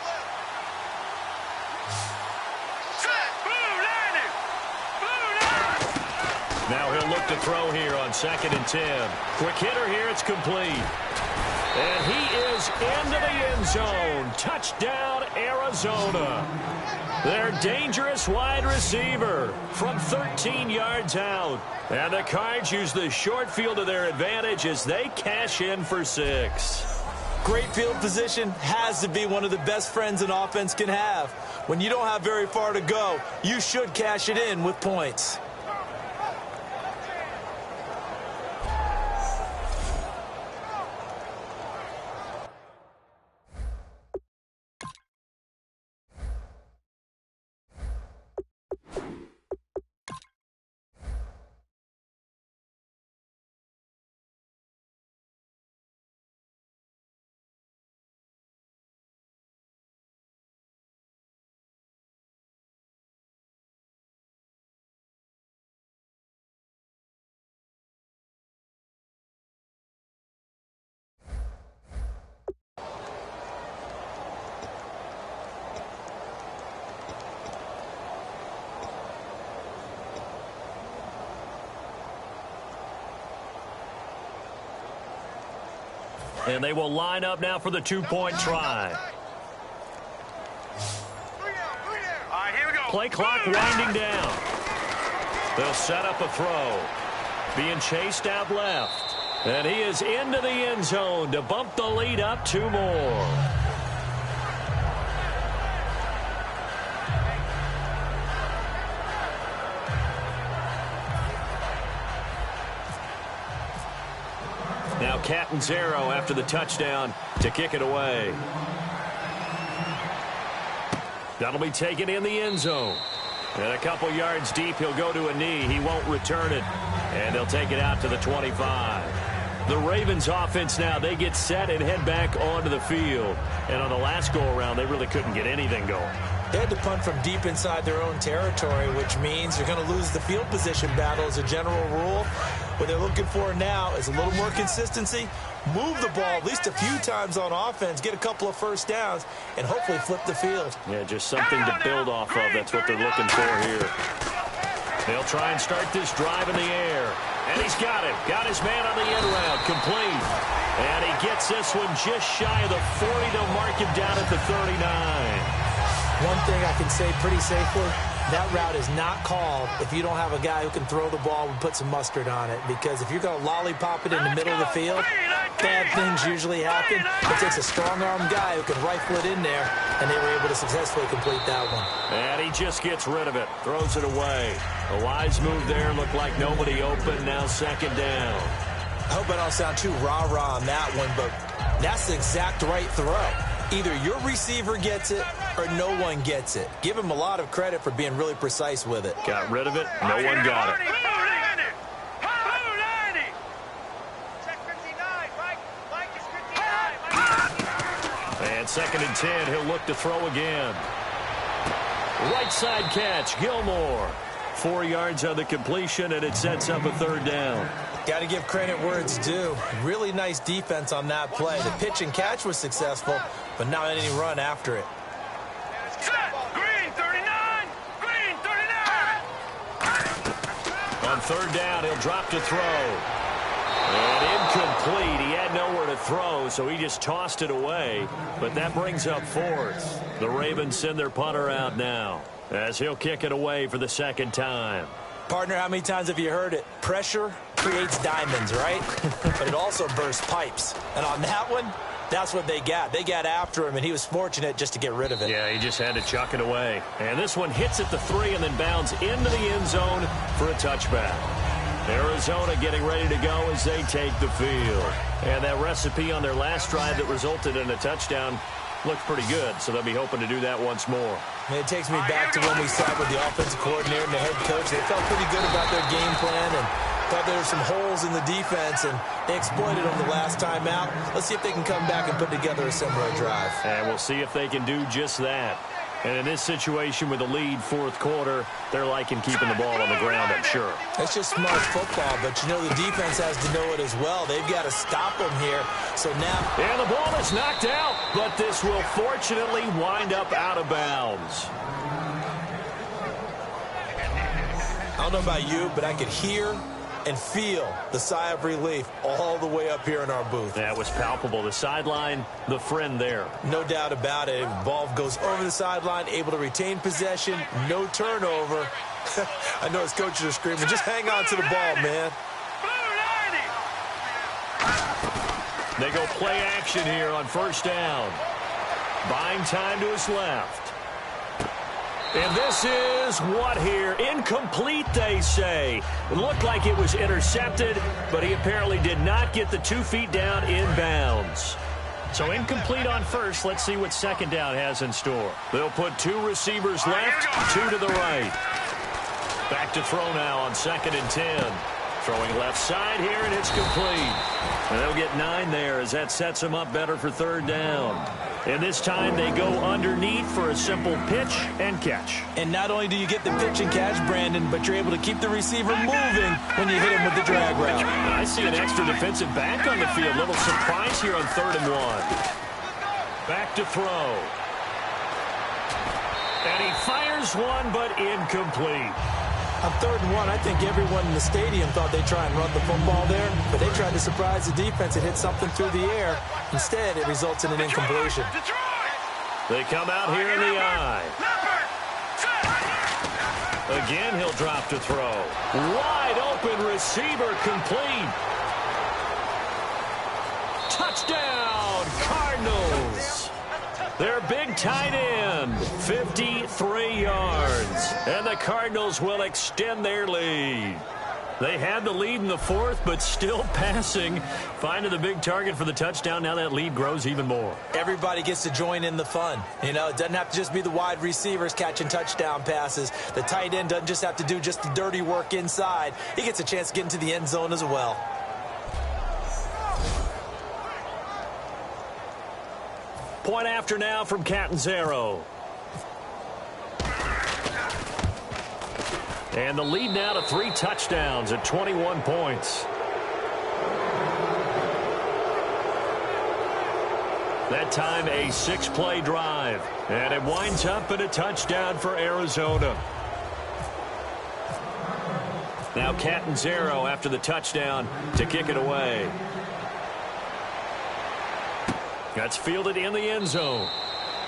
Now he'll look to throw here on 2nd and 10. Quick hitter here. It's complete. And he is into the end zone. Touchdown, Arizona. Their dangerous wide receiver from 13 yards out. And the Cards use the short field to their advantage as they cash in for 6. Great field position has to be one of the best friends an offense can have. When you don't have very far to go, you should cash it in with points. And they will line up now for the two-point try. All right, here we go. Play clock winding down. They'll set up a throw. Being chased out left. And he is into the end zone to bump the lead up 2 more. Now Catanzaro after the touchdown to kick it away. That'll be taken in the end zone. And a couple yards deep, he'll go to a knee. He won't return it. And they'll take it out to the 25. The Ravens offense now, they get set and head back onto the field. And on the last go-around, they really couldn't get anything going. They had to punt from deep inside their own territory, which means you're going to lose the field position battle as a general rule. What they're looking for now is a little more consistency, move the ball at least a few times on offense, get a couple of first downs, and hopefully flip the field. Yeah, just something to build off of. That's what they're looking for here. They'll try and start this drive in the air. And he's got it. Got his man on the end route. Complete. And he gets this one just shy of the 40. They'll mark him down at the 39. One thing I can say pretty safely, that route is not called if you don't have a guy who can throw the ball and put some mustard on it. Because if you're going to lollipop it in the middle of the field, bad things usually happen. It takes a strong-arm guy who can rifle it in there, and they were able to successfully complete that one. And he just gets rid of it, throws it away. A wise move there, looked like nobody open, now 2nd down. I hope I don't sound too rah-rah on that one, but that's the exact right throw. Either your receiver gets it or no one gets it. Give him a lot of credit for being really precise with it. Got rid of it. No one got it. And 2nd and 10, he'll look to throw again. Right side catch, Gilmore. 4 yards on the completion, and it sets up a 3rd down. Got to give credit where it's due. Really nice defense on that play. The pitch and catch was successful, but not any run after it. Green 39! Green 39! On 3rd down, he'll drop to throw. And incomplete. He had nowhere to throw, so he just tossed it away. But that brings up 4th. The Ravens send their punter out now as he'll kick it away for the 2nd time. Partner, how many times have you heard it? Pressure creates diamonds, right? But it also bursts pipes. And on that one, that's what they got. They got after him, and he was fortunate just to get rid of it. Yeah, he just had to chuck it away. And this one hits at the 3 and then bounds into the end zone for a touchback. Arizona getting ready to go as they take the field. And that recipe on their last drive that resulted in a touchdown looked pretty good, so they'll be hoping to do that once more. And it takes me back to when we sat with the offensive coordinator and the head coach. They felt pretty good about their game plan and thought there were some holes in the defense, and they exploited them the last time out. Let's see if they can come back and put together a similar drive. And we'll see if they can do just that. And in this situation with the lead fourth quarter, they're liking keeping the ball on the ground, I'm sure. That's just smart football, but you know the defense has to know it as well. They've got to stop them here. So now... And the ball is knocked out, but this will fortunately wind up out of bounds. I don't know about you, but I could hear and feel the sigh of relief all the way up here in our booth. That was palpable. The sideline, the friend there. No doubt about it. Ball goes over the sideline, able to retain possession, no turnover. I know his coaches are screaming, just hang on to the ball, man. They go play action here on first down. Buying time to his left. And this is what here? Incomplete, they say. It looked like it was intercepted, but he apparently did not get the 2 feet down in bounds. So incomplete on first. Let's see what second down has in store. They'll put 2 receivers left, 2 to the right. Back to throw now on 2nd and 10. Throwing left side here, and it's complete. And they'll get 9 there as that sets them up better for third down. And this time they go underneath for a simple pitch and catch. And not only do you get the pitch and catch, Brandon, but you're able to keep the receiver moving when you hit him with the drag route. I see an extra defensive back on the field. Little surprise here on 3rd and 1. Back to throw. And he fires one, but incomplete. On 3rd and 1, I think everyone in the stadium thought they'd try and run the football there, but they tried to surprise the defense and hit something through the air. Instead, it results in an incompletion. They come out here in the eye. Again, he'll drop to throw. Wide open receiver complete. Touchdown, Cardinals. Their big tight end, 53 yards. And the Cardinals will extend their lead. They had the lead in the 4th, but still passing. Finding the big target for the touchdown. Now that lead grows even more. Everybody gets to join in the fun. You know, it doesn't have to just be the wide receivers catching touchdown passes. The tight end doesn't just have to do just the dirty work inside. He gets a chance to get into the end zone as well. Point after now from Catanzaro. And the lead now to 3 touchdowns at 21 points. That time a 6-play drive. And it winds up in a touchdown for Arizona. Now Catanzaro after the touchdown to kick it away. That's fielded in the end zone.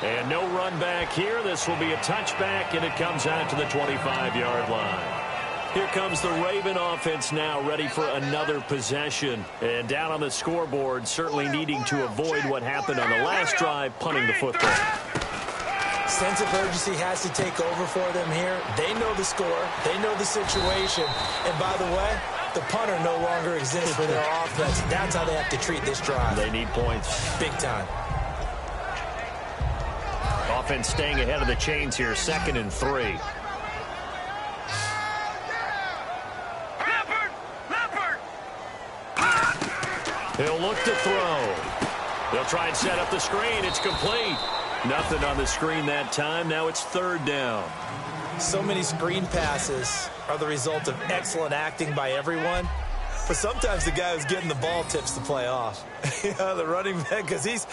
And no run back here. This will be a touchback, and it comes out to the 25-yard line. Here comes the Raven offense now, ready for another possession. And down on the scoreboard, certainly needing to avoid what happened on the last drive, punting the football. Sense of urgency has to take over for them here. They know the score. They know the situation. And by the way, the punter no longer exists for their offense. That's how they have to treat this drive. They need points. Big time. Offense staying ahead of the chains here, 2nd and 3. He'll look to throw. They'll try and set up the screen. It's complete. Nothing on the screen that time. Now it's 3rd down. So many screen passes are the result of excellent acting by everyone. But sometimes the guy who's getting the ball tips the play off. The running back, because he's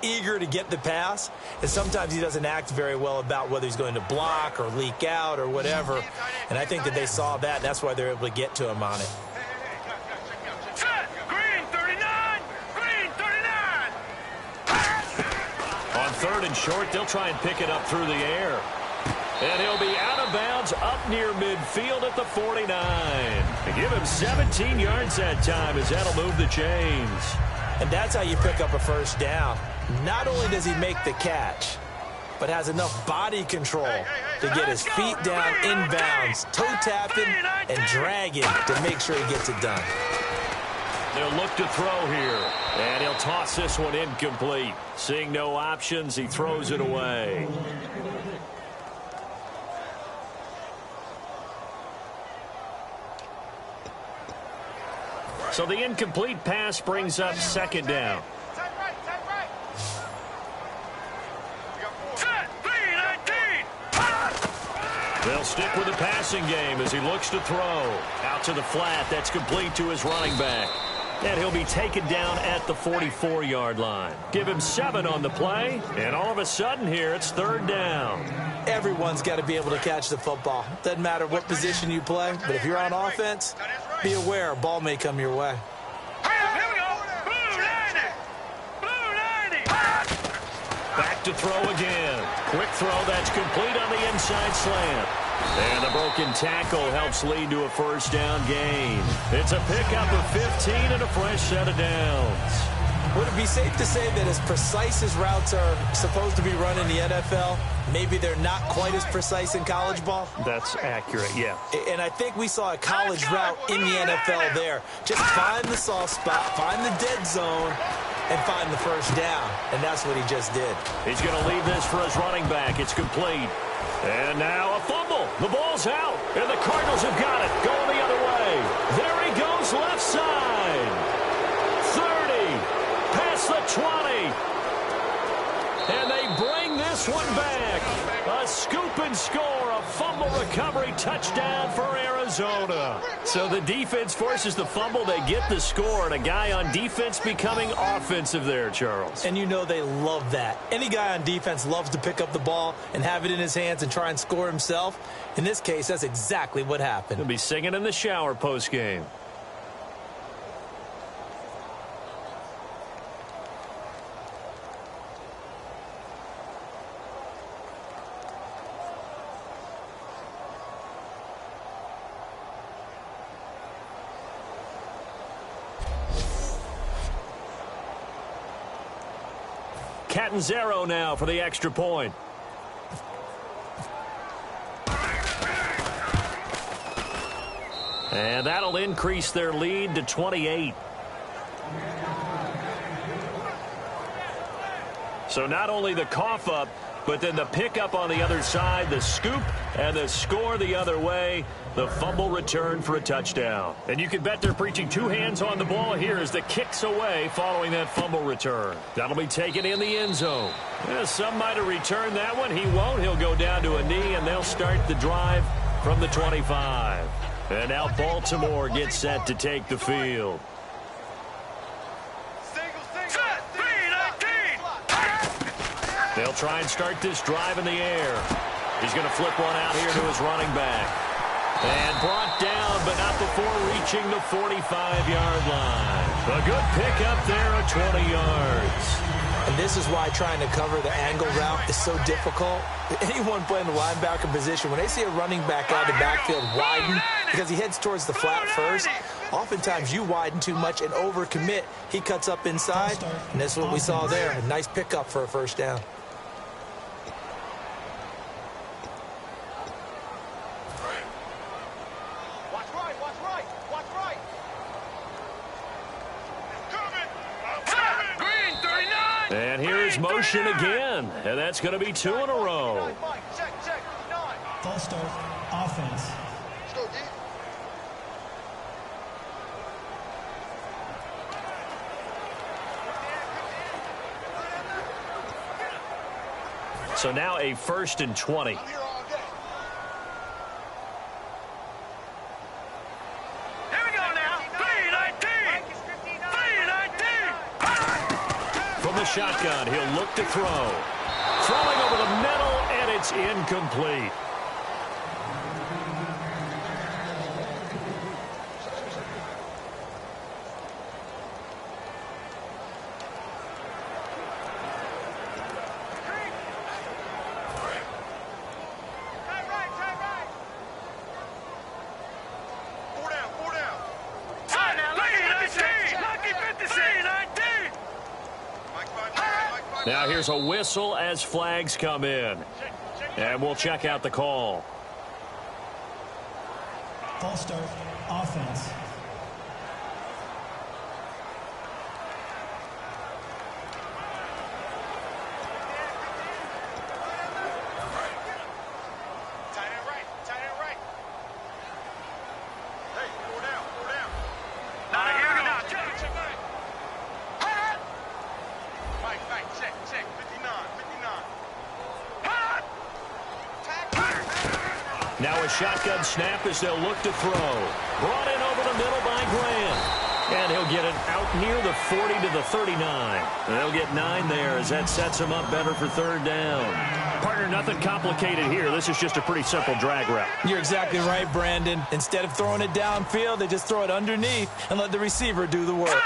eager to get the pass. And sometimes he doesn't act very well about whether he's going to block or leak out or whatever. And I think that they saw that, and that's why they're able to get to him on it. Green 39! Green 39! On 3rd and short, they'll try and pick it up through the air. And he'll be out of bounds up near midfield at the 49. They give him 17 yards that time as that'll move the chains. And that's how you pick up a first down. Not only does he make the catch, but has enough body control to get his feet down inbounds, toe tapping and dragging to make sure he gets it done. They'll look to throw here. And he'll toss this one incomplete. Seeing no options, he throws it away. So the incomplete pass brings up 2nd down. Set, 3-19! They'll stick with the passing game as he looks to throw. Out to the flat. That's complete to his running back. And he'll be taken down at the 44-yard line. Give him 7 on the play, and all of a sudden here it's 3rd down. Everyone's got to be able to catch the football. Doesn't matter what position you play, but if you're on offense, be aware a ball may come your way. Back to throw again. Quick throw that's complete on the inside slant. And the broken tackle helps lead to a 1st down gain. It's a pickup of 15 and a fresh set of downs. Would it be safe to say that as precise as routes are supposed to be run in the NFL, maybe they're not quite as precise in college ball? That's accurate, yeah. And I think we saw a college route in the NFL there. Just find the soft spot, find the dead zone, and find the 1st down. And that's what he just did. He's going to leave this for his running back. It's complete. And now a fumble. The ball's out. And the Cardinals have got it. Going the other way. There he goes left side. 30. Past the 20. And they bring this one back. A scoop and score. A fumble recovery touchdown for Arizona. So the defense forces the fumble. They get the score. And a guy on defense becoming offensive there, Charles. And you know they love that. Any guy on defense loves to pick up the ball and have it in his hands and try and score himself. In this case, that's exactly what happened. He'll be singing in the shower post-game. Catanzaro now for the extra point. And that'll increase their lead to 28. So not only the cough up, but then the pickup on the other side, the scoop, and the score the other way. The fumble return for a touchdown. And you can bet they're preaching 2 hands on the ball here as the kick's away following that fumble return. That'll be taken in the end zone. Yeah, some might have returned that one. He won't. He'll go down to a knee, and they'll start the drive from the 25. And now Baltimore gets set to take the field. They'll try and start this drive in the air. He's going to flip one out here to his running back. And brought down, but not before reaching the 45-yard line. A good pickup there at 20 yards. And this is why trying to cover the angle route is so difficult. Anyone playing the linebacker position, when they see a running back out of the backfield widen, because he heads towards the flat first, oftentimes you widen too much and overcommit. He cuts up inside, and that's what we saw there. A nice pickup for a 1st down. And here's motion again, and that's going to be 2 in a row. False start, offense. So now a 1st and 20. Shotgun. He'll look to throw. Throwing over the middle, and it's incomplete. Now here's a whistle as flags come in. And we'll check out the call. False start, offense. Now a shotgun snap as they'll look to throw. Brought in over the middle by Graham. And he'll get it out near the 40 to the 39. They'll get 9 there as that sets him up better for third down. Partner, nothing complicated here. This is just a pretty simple drag route. You're exactly right, Brandon. Instead of throwing it downfield, they just throw it underneath and let the receiver do the work.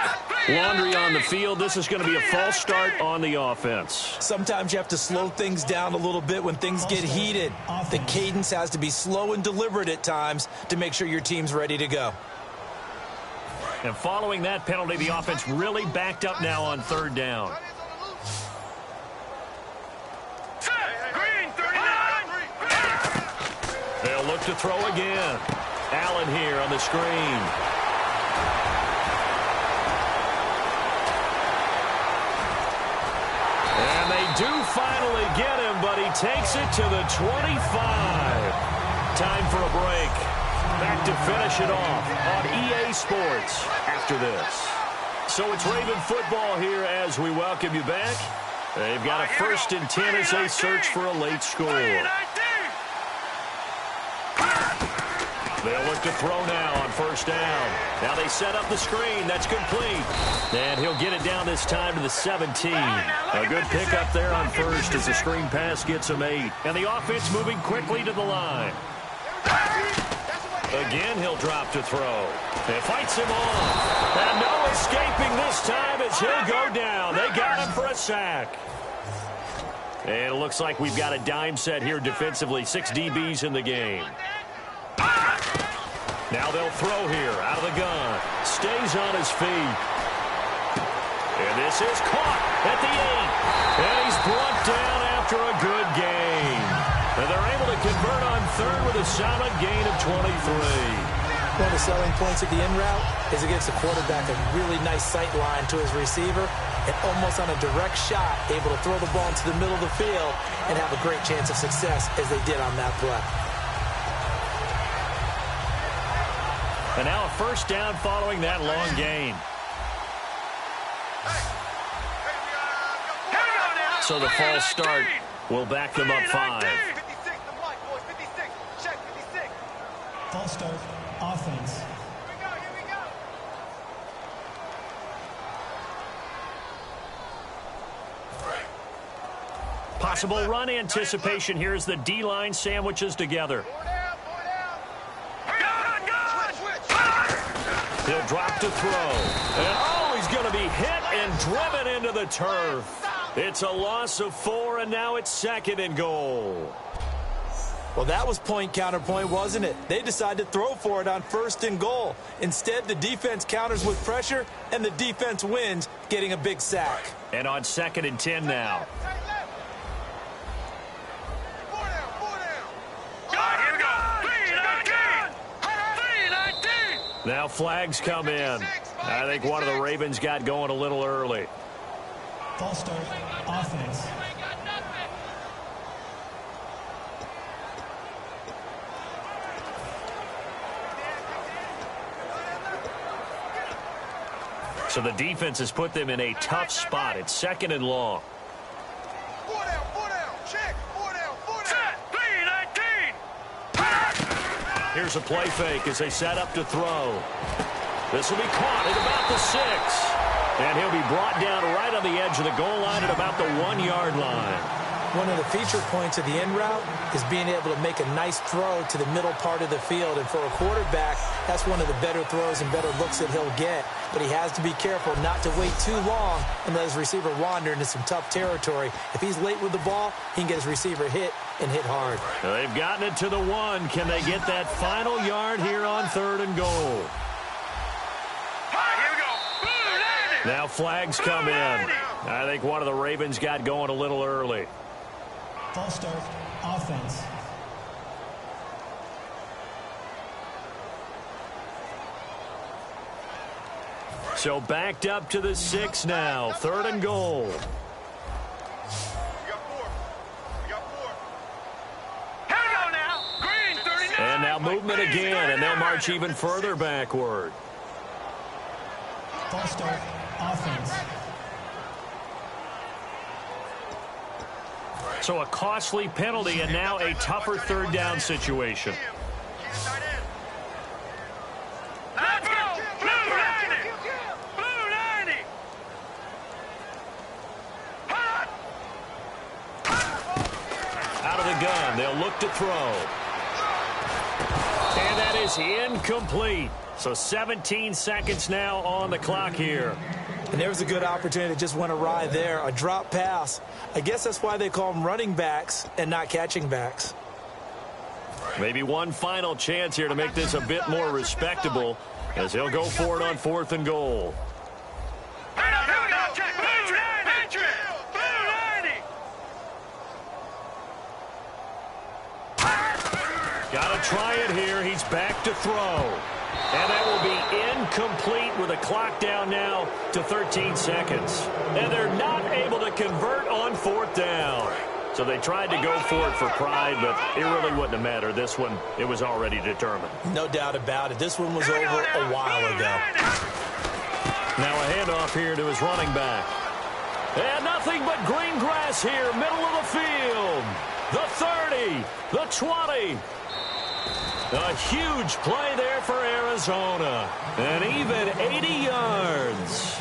Laundry on the field. This is going to be a false start on the offense. Sometimes you have to slow things down a little bit when things get heated. The cadence has to be slow and deliberate at times to make sure your team's ready to go. And following that penalty, the offense really backed up now on third down. They'll look to throw again. Allen here on the screen. And they do finally get him, but he takes it to the 25. Time for a break. Back to finish it off on EA Sports after this. So it's Raven football here as we welcome you back. They've got a 1st and 10 as they search for a late score. They'll look to throw now on 1st down. Now they set up the screen. That's complete. And he'll get it down this time to the 17. A good pickup there on 1st as the screen pass gets him 8. And the offense moving quickly to the line. Again, he'll drop to throw. It fights him off. And no escaping this time as he'll go down. They got him for a sack. And it looks like we've got a dime set here defensively. 6 DBs in the game. Now they'll throw here out of the gun. Stays on his feet. And this is caught at the 8. And he's brought down after a good game. And they're able to convert on 3rd with a solid gain of 23. One of the selling points of the in route is it gives the quarterback a really nice sight line to his receiver and almost on a direct shot able to throw the ball into the middle of the field and have a great chance of success as they did on that play. And now a 1st down following that long gain. So the false start will back them up 5. False start, offense. Possible run anticipation here as the D-line sandwiches together. He'll drop to throw. And oh, he's going to be hit and driven into the turf. It's a loss of 4, and now it's 2nd and goal. Well, that was point counterpoint, wasn't it? They decided to throw for it on 1st and goal. Instead, the defense counters with pressure, and the defense wins, getting a big sack. And on 2nd and 10 now. Now flags come in. I think one of the Ravens got going a little early. False start, offense. So the defense has put them in a tough spot. It's 2nd and long. Here's a play fake as they set up to throw. This will be caught at about the 6. And he'll be brought down right on the edge of the goal line at about the 1-yard line. One of the feature points of the in route is being able to make a nice throw to the middle part of the field. And for a quarterback, that's one of the better throws and better looks that he'll get. But he has to be careful not to wait too long and let his receiver wander into some tough territory. If he's late with the ball, he can get his receiver hit and hit hard. They've gotten it to the 1. Can they get that final yard here on 3rd and goal? Now flags come in. I think one of the Ravens got going a little early. False start, offense. So backed up to the 6 now. 3rd and goal. And now movement again, and they'll march even further backward. False start, offense. So a costly penalty and now a tougher third down situation. Let's go! Blue 90! Blue 90! Out of the gun, they'll look to throw. And that is incomplete. So 17 seconds now on the clock here. And there was a good opportunity that just went awry there. A drop pass. I guess that's why they call them running backs and not catching backs. Maybe one final chance here to make this a bit more respectable as he'll go for it on 4th and goal. Got to try it here. He's back to throw. And that will be incomplete with a clock down now to 13 seconds. And they're not able to convert on 4th down. So they tried to go for it for pride, but it really wouldn't have mattered. This one, it was already determined. No doubt about it. This one was over a while ago. Now a handoff here to his running back. And nothing but green grass here, middle of the field. The 30, the 20. A huge play there for Arizona. And even 80 yards.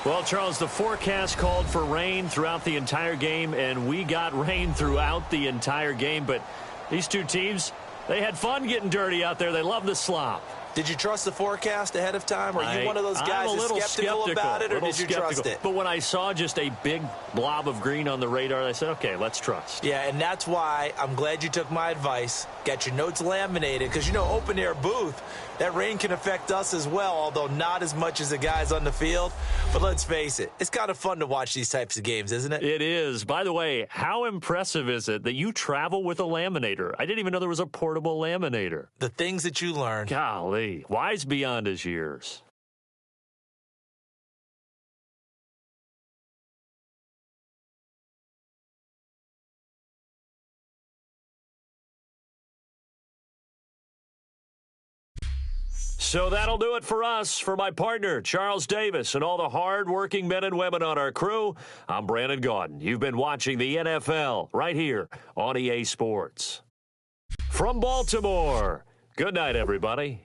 Well, Charles, the forecast called for rain throughout the entire game, and we got rain throughout the entire game. But these two teams, they had fun getting dirty out there. They love the slop. Did you trust the forecast ahead of time? Or are you one of those guys that's skeptical about it, or did you trust it? But when I saw just a big blob of green on the radar, I said, okay, let's trust. Yeah, and that's why I'm glad you took my advice. Got your notes laminated, because, you know, open-air booth, that rain can affect us as well, although not as much as the guys on the field. But let's face it, it's kind of fun to watch these types of games, isn't it? It is. By the way, how impressive is it that you travel with a laminator? I didn't even know there was a portable laminator. The things that you learn. Golly, wise beyond his years. So that'll do it for us. For my partner, Charles Davis, and all the hard-working men and women on our crew, I'm Brandon Gaudin. You've been watching the NFL right here on EA Sports. From Baltimore, good night, everybody.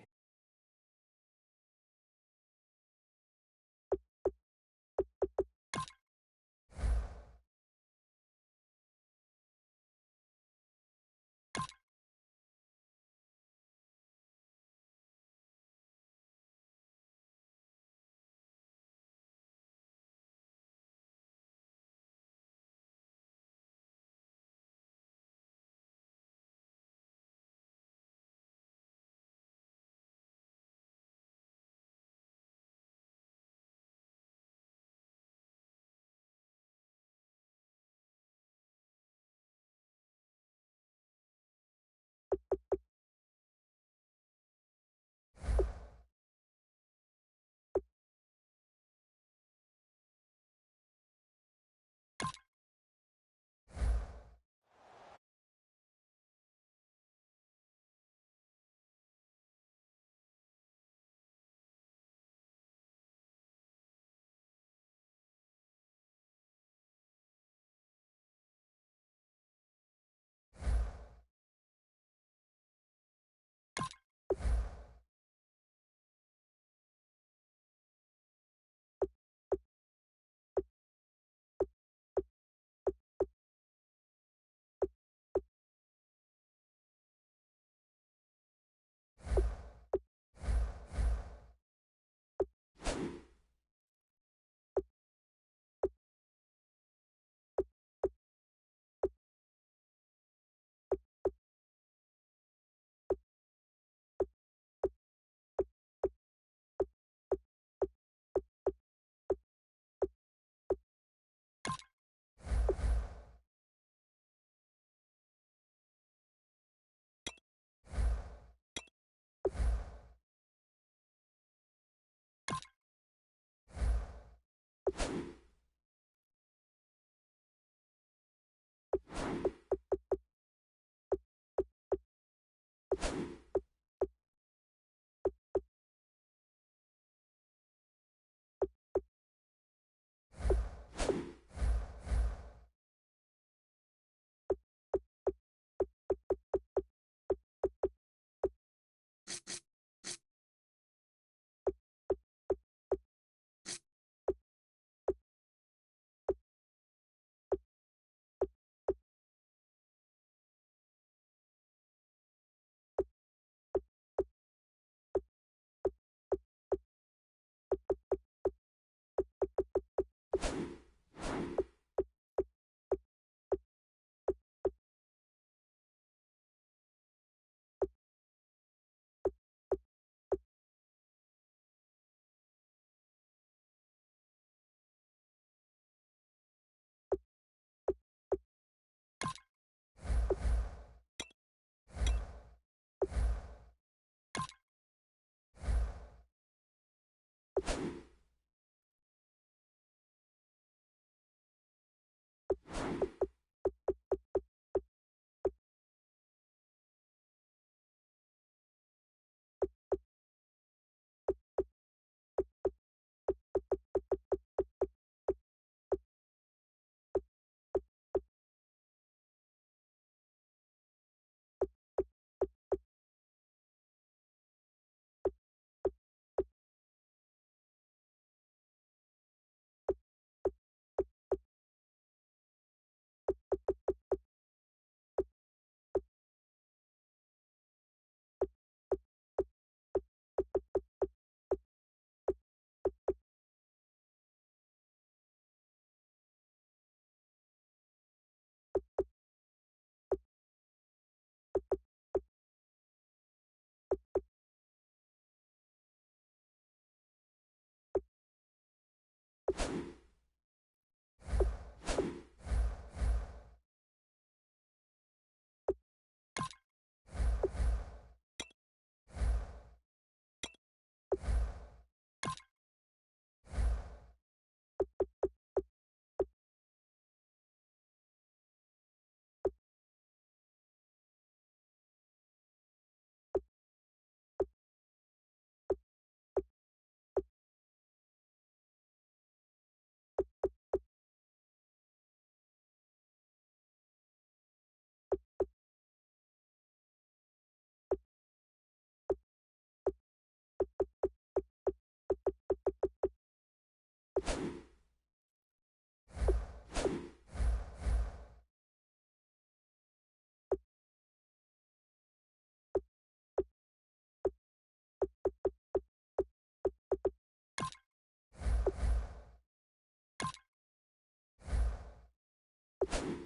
You